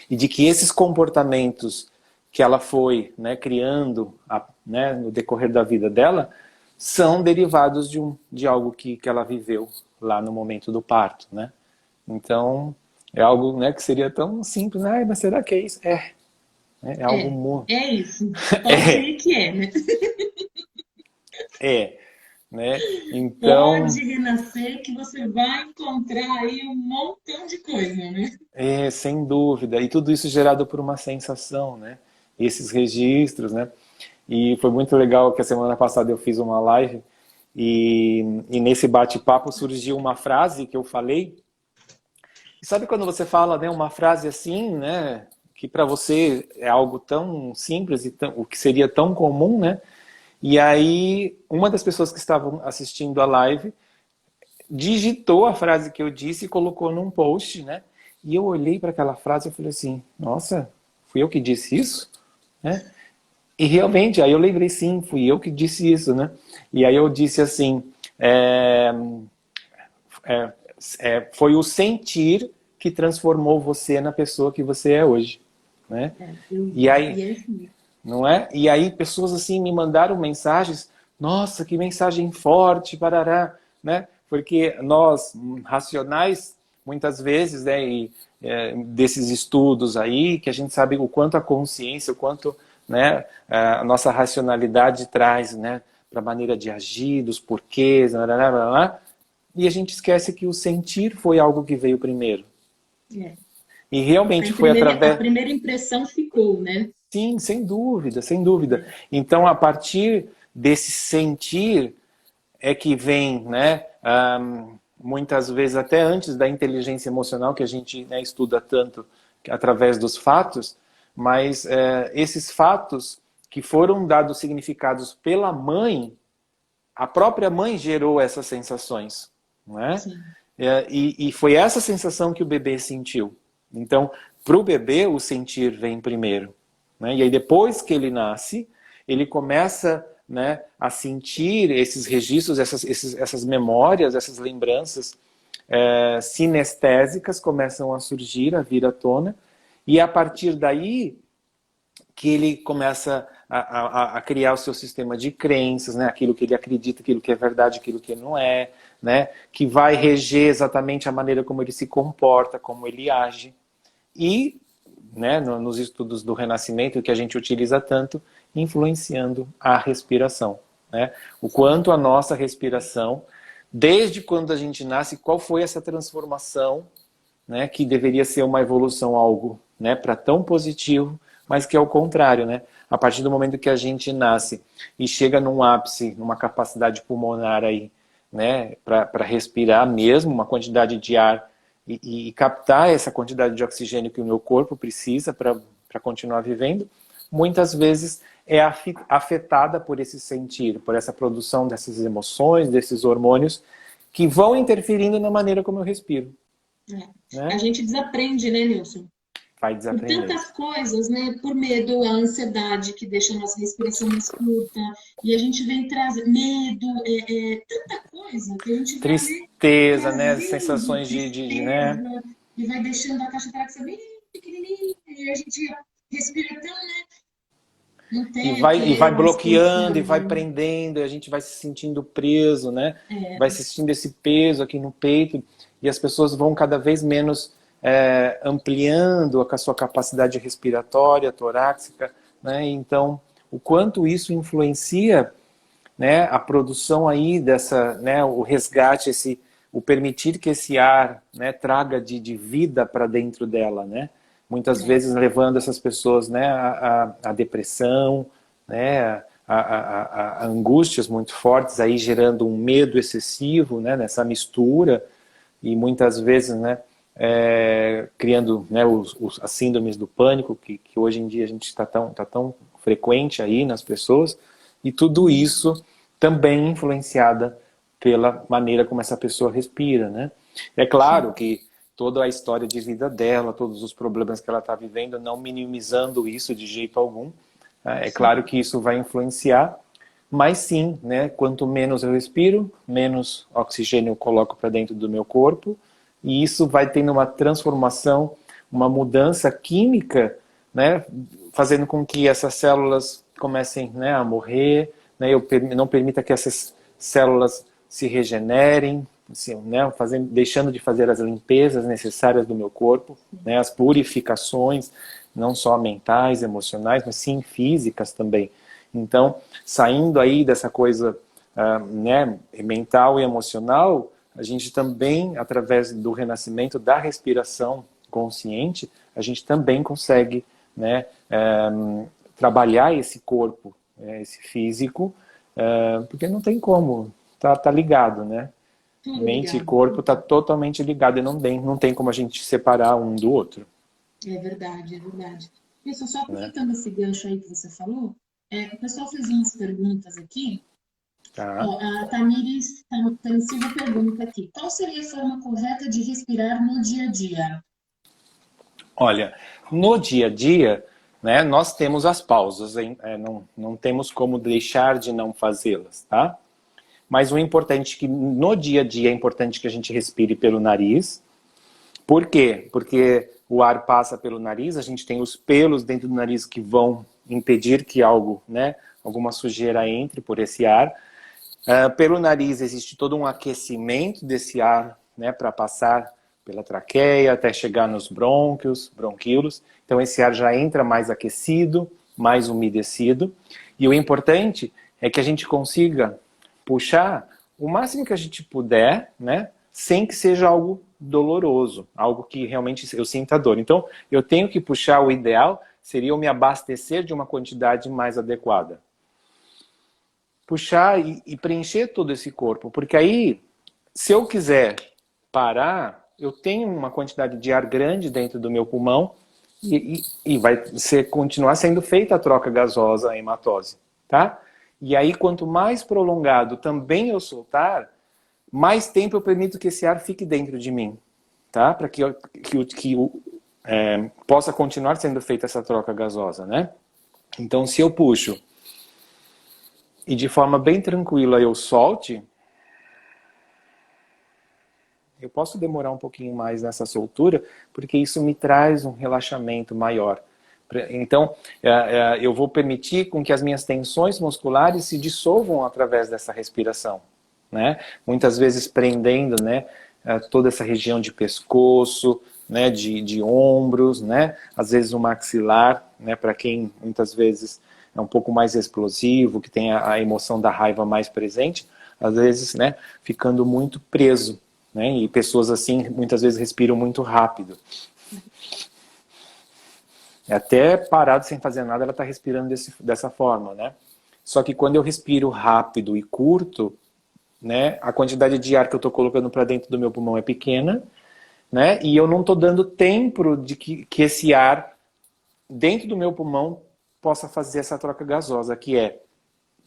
e de que esses comportamentos que ela foi, né, criando, né, no decorrer da vida dela, são derivados de algo que ela viveu lá no momento do parto, né? Então, é algo, né, que seria tão simples, né? Mas será que é isso? É algo muito... É isso. Pode ser que é, né? Né? Então, Pode renascer que você vai encontrar aí um montão de coisa, né? sem dúvida. E tudo isso gerado por uma sensação, né? Esses registros, né? E foi muito legal que a semana passada eu fiz uma live e nesse bate-papo surgiu uma frase que eu falei. E sabe quando você fala, né, uma frase assim, né, que para você é algo tão simples e o que seria tão comum, né? E aí uma das pessoas que estavam assistindo a live digitou a frase que eu disse e colocou num post, né? E eu olhei para aquela frase e falei assim, nossa, fui eu que disse isso? Né? E realmente, aí eu lembrei, sim, fui eu que disse isso, né? E aí eu disse assim, foi o sentir que transformou você na pessoa que você é hoje, né? E aí, não é? E aí pessoas assim me mandaram mensagens, nossa, que mensagem forte, parará, né? Porque nós, racionais, muitas vezes, né, desses estudos aí, que a gente sabe o quanto a consciência, o quanto, né, a nossa racionalidade traz, né, para a maneira de agir, dos porquês, blá, blá, blá, blá, e a gente esquece que o sentir foi algo que veio primeiro. E realmente foi através... A primeira impressão ficou, né? Sim, sem dúvida, sem dúvida. Então, a partir desse sentir é que vem, né, muitas vezes até antes da inteligência emocional, que a gente, né, estuda tanto através dos fatos, mas esses fatos que foram dados significados pela mãe, a própria mãe gerou essas sensações, não é? E foi essa sensação que o bebê sentiu. Então, para o bebê, o sentir vem primeiro. Né? E aí, depois que ele nasce, ele começa, né, a sentir esses registros, essas memórias, essas lembranças sinestésicas começam a surgir, a vir à tona. E a partir daí que ele começa a criar o seu sistema de crenças, né? Aquilo que ele acredita, aquilo que é verdade, aquilo que não é, né? Que vai reger exatamente a maneira como ele se comporta, como ele age. E, né, nos estudos do Renascimento, que a gente utiliza tanto, influenciando a respiração. Né? O quanto a nossa respiração, desde quando a gente nasce, qual foi essa transformação, né, que deveria ser uma evolução, algo, né, para tão positivo, mas que é o contrário, né? A partir do momento que a gente nasce e chega num ápice, numa capacidade pulmonar aí, né, para respirar mesmo, uma quantidade de ar e captar essa quantidade de oxigênio que o meu corpo precisa para continuar vivendo, muitas vezes é afetada por esse sentir, por essa produção dessas emoções, desses hormônios que vão interferindo na maneira como eu respiro. Né? A gente desaprende, né, Nilson? Vai desaprender. Por tantas coisas, né? Por medo, a ansiedade que deixa a nossa respiração mais curta, e a gente vem trazer medo, tanta coisa que a gente vai, tristeza, né? Sensações de né? E vai deixando a caixa torácica bem pequenininha, e a gente respira tão, né? E vai bloqueando, e vai prendendo, e a gente vai se sentindo preso, né? Vai sentindo esse peso aqui no peito, e as pessoas vão cada vez menos ampliando a sua capacidade respiratória, torácica, né? Então, o quanto isso influencia, né, a produção aí dessa, né, o resgate, o permitir que esse ar, né, traga de vida para dentro dela, né? Muitas vezes levando essas pessoas, né, a depressão, né, a angústias muito fortes, aí gerando um medo excessivo, né, nessa mistura, e muitas vezes, né, criando, né, as síndromes do pânico, que hoje em dia a gente está tão frequente aí nas pessoas, e tudo isso também influenciada pela maneira como essa pessoa respira, né? É claro que toda a história de vida dela, todos os problemas que ela está vivendo, não minimizando isso de jeito algum, é claro que isso vai influenciar, Mas sim, né, quanto menos eu respiro, menos oxigênio eu coloco para dentro do meu corpo, e isso vai tendo uma transformação, uma mudança química, né, fazendo com que essas células comecem, né, a morrer, né, eu não permita que essas células se regenerem, assim, né, deixando de fazer as limpezas necessárias do meu corpo, né, as purificações, não só mentais, emocionais, mas sim físicas também. Então, saindo aí dessa coisa né, mental e emocional, a gente também, através do renascimento da respiração consciente, a gente também consegue, né, trabalhar esse corpo, esse físico, porque não tem como, tá ligado, né? Tudo Mente e ligado. corpo tá totalmente ligado e não tem como a gente separar um do outro. É verdade, é verdade. Isso, só Né? aproveitando esse gancho aí que você falou, o pessoal fez umas perguntas aqui. Tá? Ó, a Tamires Silva pergunta aqui: qual seria a forma correta de respirar no dia a dia? Olha, no dia a dia, né, nós temos as pausas, não temos como deixar de não fazê-las, tá? Mas o importante é que no dia a dia é importante que a gente respire pelo nariz. Por quê? Porque o ar passa pelo nariz, a gente tem os pelos dentro do nariz que vão impedir que algo, né, alguma sujeira entre por esse ar. Pelo nariz existe todo um aquecimento desse ar, né, para passar pela traqueia até chegar nos bronquíolos. Então esse ar já entra mais aquecido, mais umedecido. E o importante é que a gente consiga puxar o máximo que a gente puder, né, sem que seja algo doloroso, algo que realmente eu sinta dor. Então eu tenho que puxar, o ideal seria eu me abastecer de uma quantidade mais adequada. Puxar e preencher todo esse corpo, porque aí, se eu quiser parar, eu tenho uma quantidade de ar grande dentro do meu pulmão e vai continuar sendo feita a troca gasosa, a hematose, tá? E aí, quanto mais prolongado também eu soltar, mais tempo eu permito que esse ar fique dentro de mim, tá? Para que possa continuar sendo feita essa troca gasosa, né? Então, se eu puxo e de forma bem tranquila eu solte, eu posso demorar um pouquinho mais nessa soltura, porque isso me traz um relaxamento maior. Então, eu vou permitir com que as minhas tensões musculares se dissolvam através dessa respiração, né? Muitas vezes prendendo, né, toda essa região de pescoço, né, de ombros, né? Às vezes o maxilar, né, para quem muitas vezes é um pouco mais explosivo, que tem a emoção da raiva mais presente, às vezes, né, ficando muito preso, né, e pessoas assim muitas vezes respiram muito rápido. Até parado sem fazer nada, ela está respirando dessa forma, né? Só que quando eu respiro rápido e curto, né, a quantidade de ar que eu estou colocando para dentro do meu pulmão é pequena, né, e eu não estou dando tempo de que esse ar dentro do meu pulmão possa fazer essa troca gasosa, que é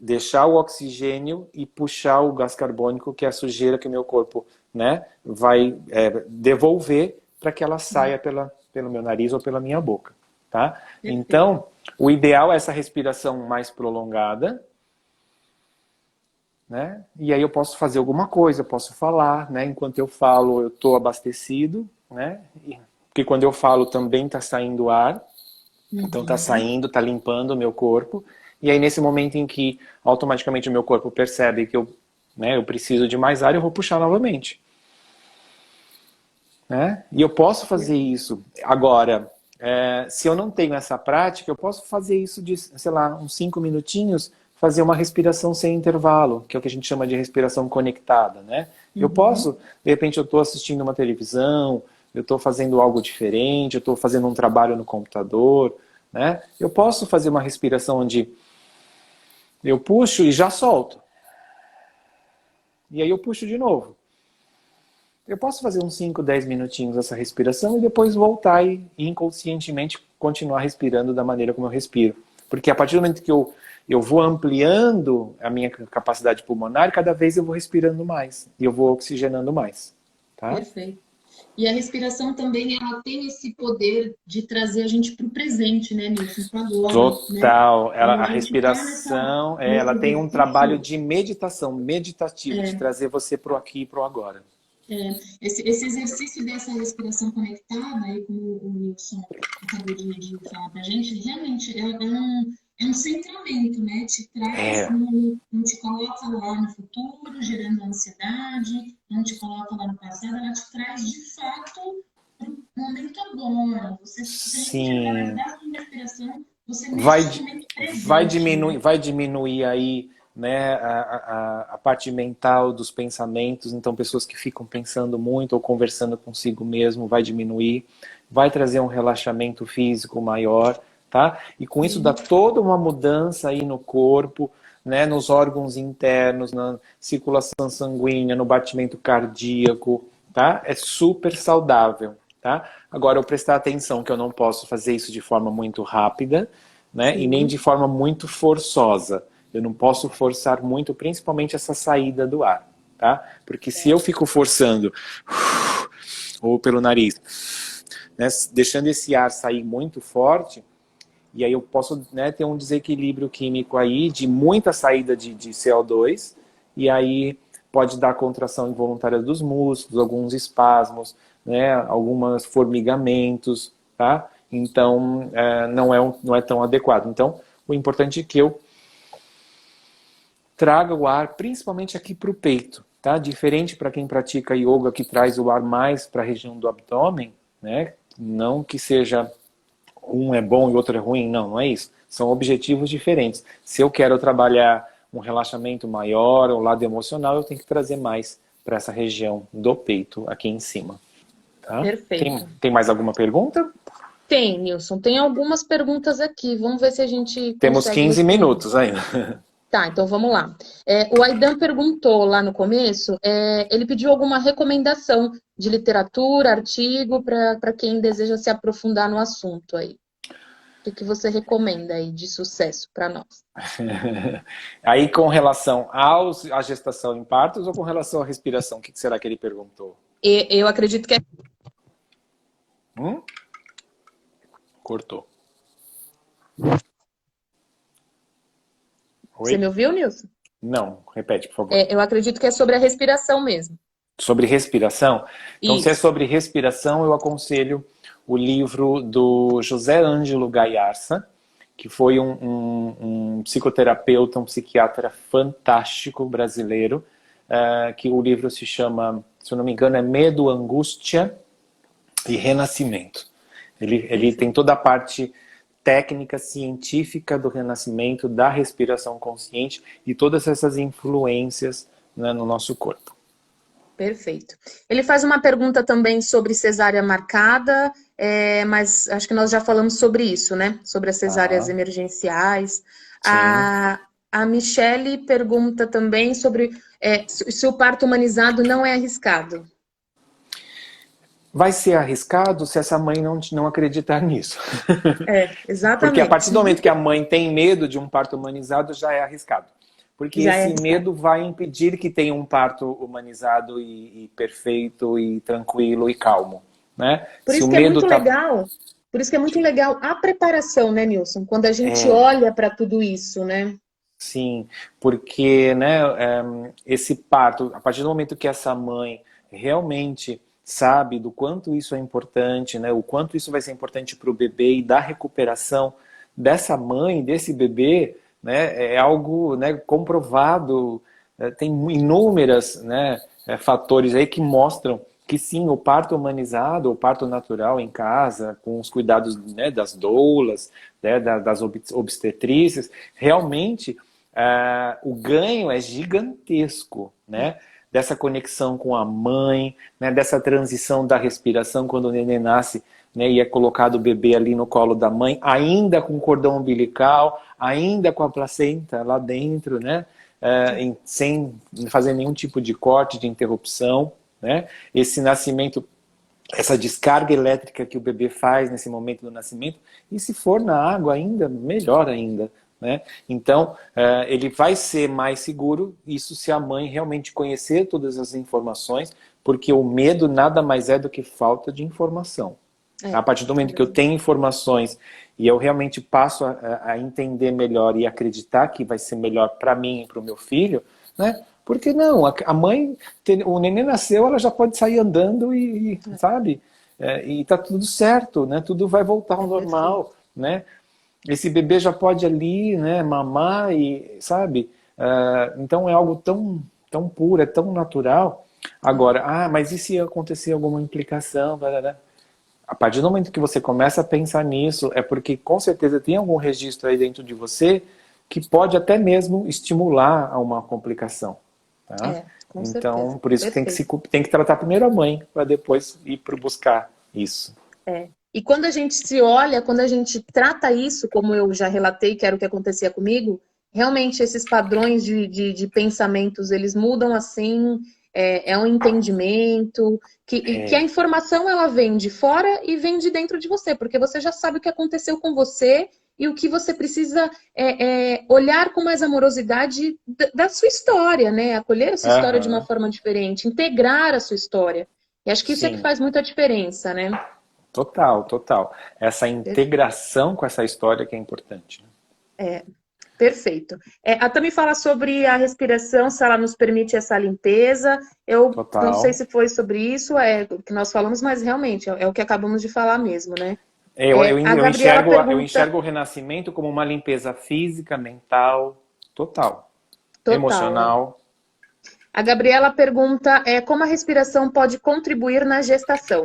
deixar o oxigênio e puxar o gás carbônico, que é a sujeira que o meu corpo, né, vai devolver para que ela saia pelo meu nariz ou pela minha boca. Tá? Então, o ideal é essa respiração mais prolongada, né? E aí eu posso fazer alguma coisa, eu posso falar, né? Enquanto eu falo, eu estou abastecido, né? Porque quando eu falo também está saindo ar, então está saindo, está limpando o meu corpo. E aí nesse momento em que automaticamente o meu corpo percebe que eu preciso de mais ar, eu vou puxar novamente. Né? E eu posso fazer isso. Agora, se eu não tenho essa prática, eu posso fazer isso de, sei lá, uns 5 minutinhos, fazer uma respiração sem intervalo, que é o que a gente chama de respiração conectada, né? Eu posso, de repente eu estou assistindo uma televisão, eu estou fazendo algo diferente, eu estou fazendo um trabalho no computador, né? Eu posso fazer uma respiração onde eu puxo e já solto. E aí eu puxo de novo. Eu posso fazer uns 5, 10 minutinhos essa respiração e depois voltar e inconscientemente continuar respirando da maneira como eu respiro. Porque a partir do momento que eu vou ampliando a minha capacidade pulmonar, cada vez eu vou respirando mais. E eu vou oxigenando mais. Tá? Perfeito. E a respiração também, ela tem esse poder de trazer a gente para o presente, né, Nilson? Para agora, né? Total. Quando A a gente está nessa, respiração, nesse ela tem um trabalho exercício, de meditação, meditativo, de trazer você pro aqui e pro agora. esse exercício dessa respiração conectada, aí como o Nilson acabou de falar para a gente, realmente é um centramento, né? Te traz, É, não te coloca lá no futuro, gerando ansiedade, não te coloca lá no passado, ela te traz de fato para o momento agora. Você, se a gente analisar sim. a sua respiração, você Vai, neste momento presente, né? vai diminuir aí, né, a parte mental dos pensamentos. Então, pessoas que ficam pensando muito ou conversando consigo mesmo, vai diminuir. Vai trazer um relaxamento físico maior, tá? E com isso dá toda uma mudança aí no corpo, né, nos órgãos internos, na circulação sanguínea, no batimento cardíaco, tá? É super saudável, tá? Agora, eu prestar atenção que eu não posso fazer isso de forma muito rápida, né? E nem de Sim. forma muito forçosa. Eu não posso forçar muito, principalmente essa saída do ar, tá? Porque se eu fico forçando, ou pelo nariz, né, deixando esse ar sair muito forte, e aí eu posso, né, ter um desequilíbrio químico aí de muita saída de CO2, e aí pode dar contração involuntária dos músculos, alguns espasmos, né, alguns formigamentos, tá? Então, não é tão adequado. Então, o importante é que eu traga o ar, principalmente aqui para o peito, tá? Diferente para quem pratica yoga, que traz o ar mais para a região do abdômen, né? Não que seja um é bom e outro é ruim, não é isso. São objetivos diferentes. Se eu quero trabalhar um relaxamento maior, o lado emocional, eu tenho que trazer mais para essa região do peito aqui em cima. Tá? Perfeito. Tem mais alguma pergunta? Tem, Nilson. Tem algumas perguntas aqui. Vamos ver se a gente Temos consegue 15 responder. minutos ainda. Tá, então vamos lá. O Aidan perguntou lá no começo, ele pediu alguma recomendação de literatura, artigo, para quem deseja se aprofundar no assunto aí. O que você recomenda aí de sucesso para nós? Aí com relação à gestação em partos ou com relação à respiração? O que será que ele perguntou? Eu acredito que é. Cortou. Você Oi? me ouviu, Nilson? Não, repete, por favor. Eu acredito que é sobre a respiração mesmo. Sobre respiração? Então, se é Isso. sobre respiração, eu aconselho o livro do José Ângelo Gaiarsa, que foi um psicoterapeuta, um psiquiatra fantástico brasileiro, que o livro se chama, se eu não me engano, é Medo, Angústia e Renascimento. Ele tem toda a parte técnica científica do renascimento, da respiração consciente e todas essas influências, né, no nosso corpo. Perfeito. Ele faz uma pergunta também sobre cesárea marcada, mas acho que nós já falamos sobre isso, né? Sobre as cesáreas Tá, emergenciais. sim. A Michele pergunta também sobre se o parto humanizado não é arriscado. Vai ser arriscado se essa mãe não acreditar nisso. Porque a partir Exatamente. do momento que a mãe tem medo de um parto humanizado, já é arriscado. Porque Já é esse arriscado. medo vai impedir que tenha um parto humanizado e perfeito e tranquilo e calmo, né? Por Se o isso que é medo muito tá... legal. Por isso que é muito legal a preparação, né, Nilson? Quando a gente É, olha para tudo isso, né? sim, porque, né, esse parto, a partir do momento que essa mãe realmente sabe do quanto isso é importante, né, o quanto isso vai ser importante para o bebê e da recuperação dessa mãe, desse bebê, né, é algo, né, comprovado, tem inúmeras, né, fatores aí que mostram que sim, o parto humanizado, o parto natural em casa, com os cuidados, né, das doulas, né, das obstetrícias, realmente o ganho é gigantesco, né? Dessa conexão com a mãe, né? Dessa transição da respiração quando o neném nasce, né? E é colocado o bebê ali no colo da mãe, ainda com cordão umbilical, ainda com a placenta lá dentro, né? Sem fazer nenhum tipo de corte, de interrupção, né? Esse nascimento, essa descarga elétrica que o bebê faz nesse momento do nascimento, e se for na água ainda, melhor ainda, né? Então, ele vai ser mais seguro, isso se a mãe realmente conhecer todas as informações, porque o medo nada mais é do que falta de informação. A partir do momento que eu tenho informações e eu realmente passo a entender melhor e acreditar que vai ser melhor para mim e para o meu filho, né? Por que não? A mãe, o neném nasceu, ela já pode sair andando sabe? E tá tudo certo, né? Tudo vai voltar ao normal, né? Esse bebê já pode ali, né, mamar e, sabe? Então é algo tão puro, é tão natural. Agora, mas e se acontecer alguma implicação? A partir do momento que você começa a pensar nisso, é porque com certeza tem algum registro aí dentro de você que pode até mesmo estimular a uma complicação. Tá? Com então, certeza. por isso tem que tratar primeiro a mãe, para depois ir para buscar isso. E quando a gente se olha, quando a gente trata isso, como eu já relatei, que era o que acontecia comigo, realmente esses padrões de pensamentos, eles mudam assim, é um entendimento, que a informação ela vem de fora e vem de dentro de você, porque você já sabe o que aconteceu com você e o que você precisa olhar com mais amorosidade da sua história, né? Acolher a sua história de uma forma diferente, integrar a sua história. E acho que isso é que faz muita diferença, né? Total, total. Essa integração com essa história que é importante. Né? Perfeito. A Tami fala sobre a respiração, se ela nos permite essa limpeza. Eu não sei se foi sobre isso, o que nós falamos, mas realmente é o que acabamos de falar mesmo, né? Eu enxergo o renascimento como uma limpeza física, mental, total. Emocional. A Gabriela pergunta como a respiração pode contribuir na gestação.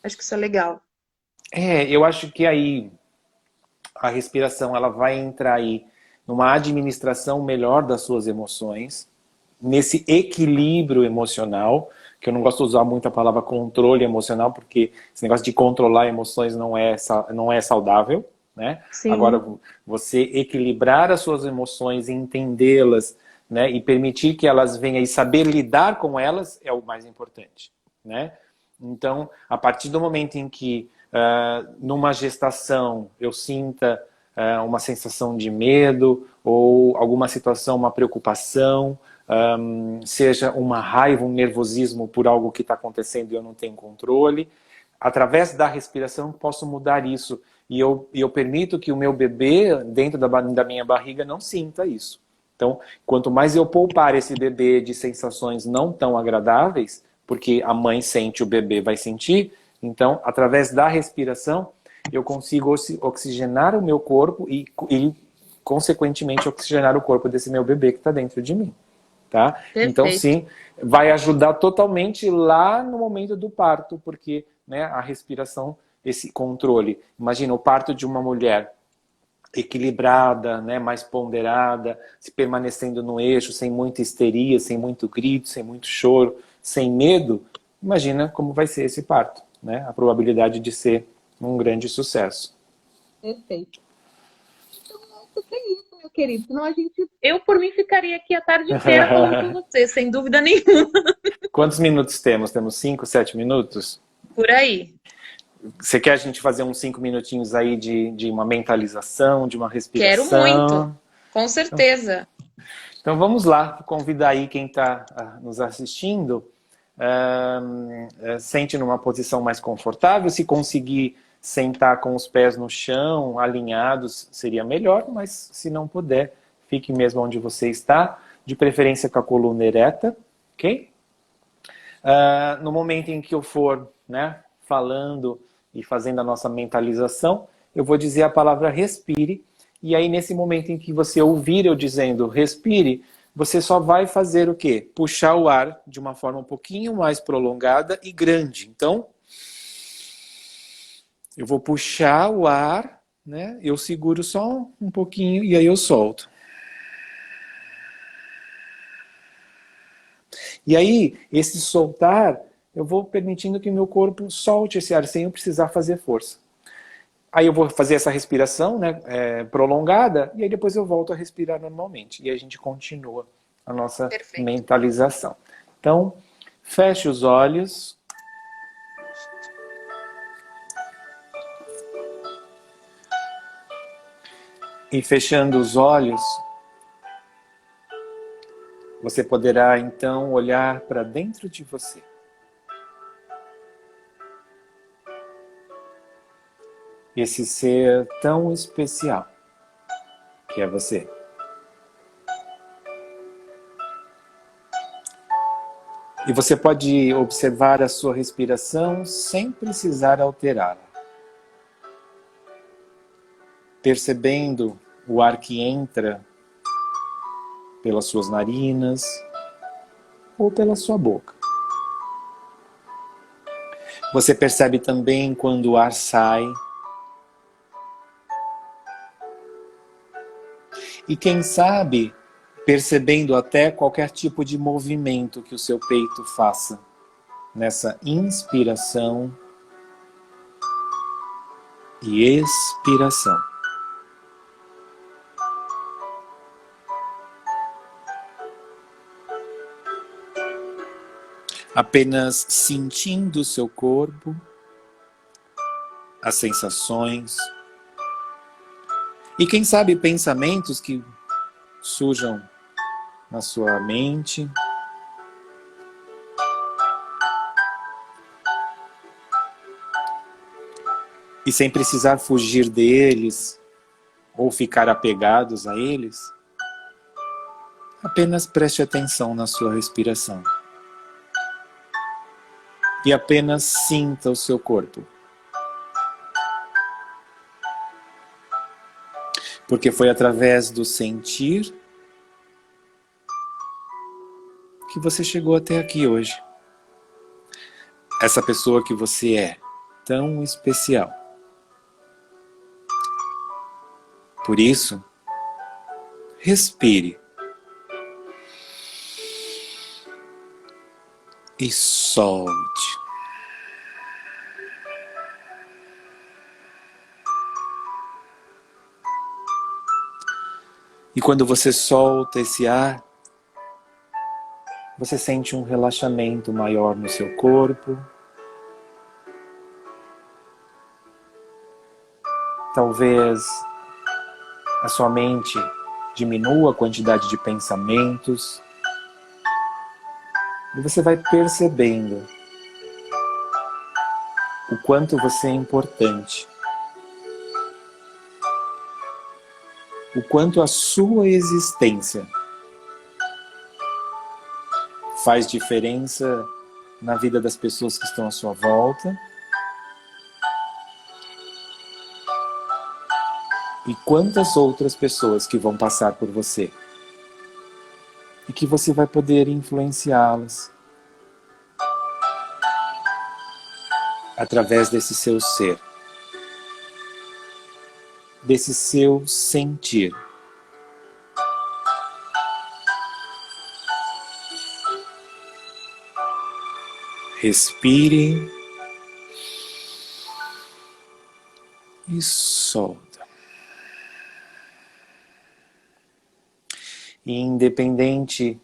Acho que isso é legal. Eu acho que aí a respiração ela vai entrar aí numa administração melhor das suas emoções, nesse equilíbrio emocional, que eu não gosto de usar muito a palavra controle emocional, porque esse negócio de controlar emoções não é saudável, né? Sim. Agora, você equilibrar as suas emoções e entendê-las, né? E permitir que elas venham e saber lidar com elas é o mais importante, né? Então, a partir do momento em que numa gestação eu sinta uma sensação de medo ou alguma situação, uma preocupação, seja uma raiva, um nervosismo por algo que está acontecendo e eu não tenho controle, através da respiração posso mudar isso e eu permito que o meu bebê dentro da minha barriga não sinta isso. Então, quanto mais eu poupar esse bebê de sensações não tão agradáveis, porque a mãe sente, o bebê vai sentir, então, através da respiração, eu consigo oxigenar o meu corpo e consequentemente, oxigenar o corpo desse meu bebê que está dentro de mim. Tá? Então, sim, vai ajudar totalmente lá no momento do parto, porque né, a respiração, esse controle. Imagina o parto de uma mulher equilibrada, né, mais ponderada, se permanecendo no eixo, sem muita histeria, sem muito grito, sem muito choro, sem medo. Imagina como vai ser esse parto, né? A probabilidade de ser um grande sucesso. Perfeito. Então, nossa, que isso, meu querido. Senão eu, por mim, ficaria aqui a tarde inteira falando com você, sem dúvida nenhuma. Quantos minutos temos? Temos 5, 7 minutos? Por aí. Você quer a gente fazer uns 5 minutinhos aí de uma mentalização, de uma respiração? Quero muito, com certeza. Então vamos lá, convidar aí quem está nos assistindo, sente numa posição mais confortável, se conseguir sentar com os pés no chão, alinhados, seria melhor, mas se não puder, fique mesmo onde você está, de preferência com a coluna ereta, ok? No momento em que eu for falando e fazendo a nossa mentalização, eu vou dizer a palavra respire, e aí nesse momento em que você ouvir eu dizendo respire, você só vai fazer o quê? Puxar o ar de uma forma um pouquinho mais prolongada e grande. Então, eu vou puxar o ar, né? Eu seguro só um pouquinho e aí eu solto. E aí, esse soltar, eu vou permitindo que o meu corpo solte esse ar sem eu precisar fazer força. Aí eu vou fazer essa respiração prolongada e aí depois eu volto a respirar normalmente. E a gente continua a nossa mentalização. Então, feche os olhos. E fechando os olhos, você poderá então olhar para dentro de você. Esse ser tão especial que é você. E você pode observar a sua respiração sem precisar alterá-la. Percebendo o ar que entra pelas suas narinas ou pela sua boca. Você percebe também quando o ar sai. E quem sabe, percebendo até qualquer tipo de movimento que o seu peito faça nessa inspiração e expiração. Apenas sentindo o seu corpo, as sensações e quem sabe pensamentos que surjam na sua mente. E sem precisar fugir deles ou ficar apegados a eles, apenas preste atenção na sua respiração. E apenas sinta o seu corpo. Porque foi através do sentir que você chegou até aqui hoje. Essa pessoa que você é, tão especial. Por isso, respire. E solte. E quando você solta esse ar, você sente um relaxamento maior no seu corpo. Talvez a sua mente diminua a quantidade de pensamentos. E você vai percebendo o quanto você é importante. O quanto a sua existência faz diferença na vida das pessoas que estão à sua volta. E quantas outras pessoas que vão passar por você. E que você vai poder influenciá-las através desse seu ser. Desse seu sentir. Respire e solta. E independente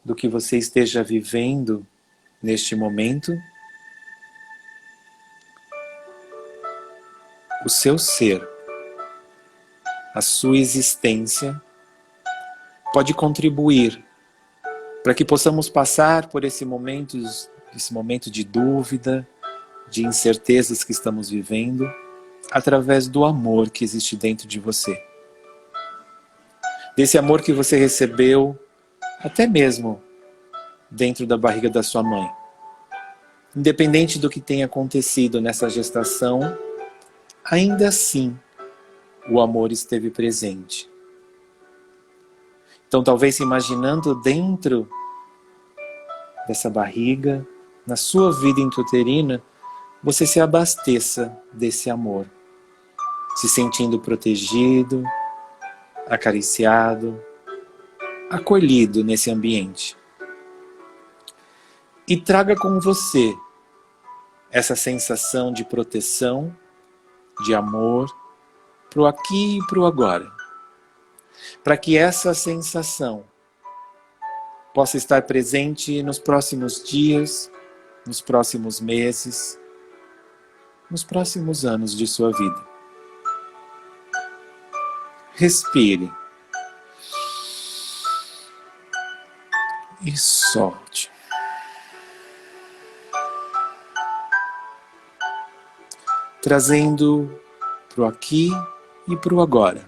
do que você esteja vivendo neste momento, o seu ser, a sua existência, pode contribuir para que possamos passar por esse momento de dúvida, de incertezas que estamos vivendo, através do amor que existe dentro de você. Desse amor que você recebeu, até mesmo dentro da barriga da sua mãe. Independente do que tenha acontecido nessa gestação, ainda assim, o amor esteve presente. Então, talvez se imaginando dentro dessa barriga, na sua vida intrauterina, você se abasteça desse amor, se sentindo protegido, acariciado, acolhido nesse ambiente. E traga com você essa sensação de proteção, de amor, para o aqui e para o agora. Para que essa sensação possa estar presente nos próximos dias, nos próximos meses, nos próximos anos de sua vida. Respire. E solte. Trazendo para o aqui e para o agora.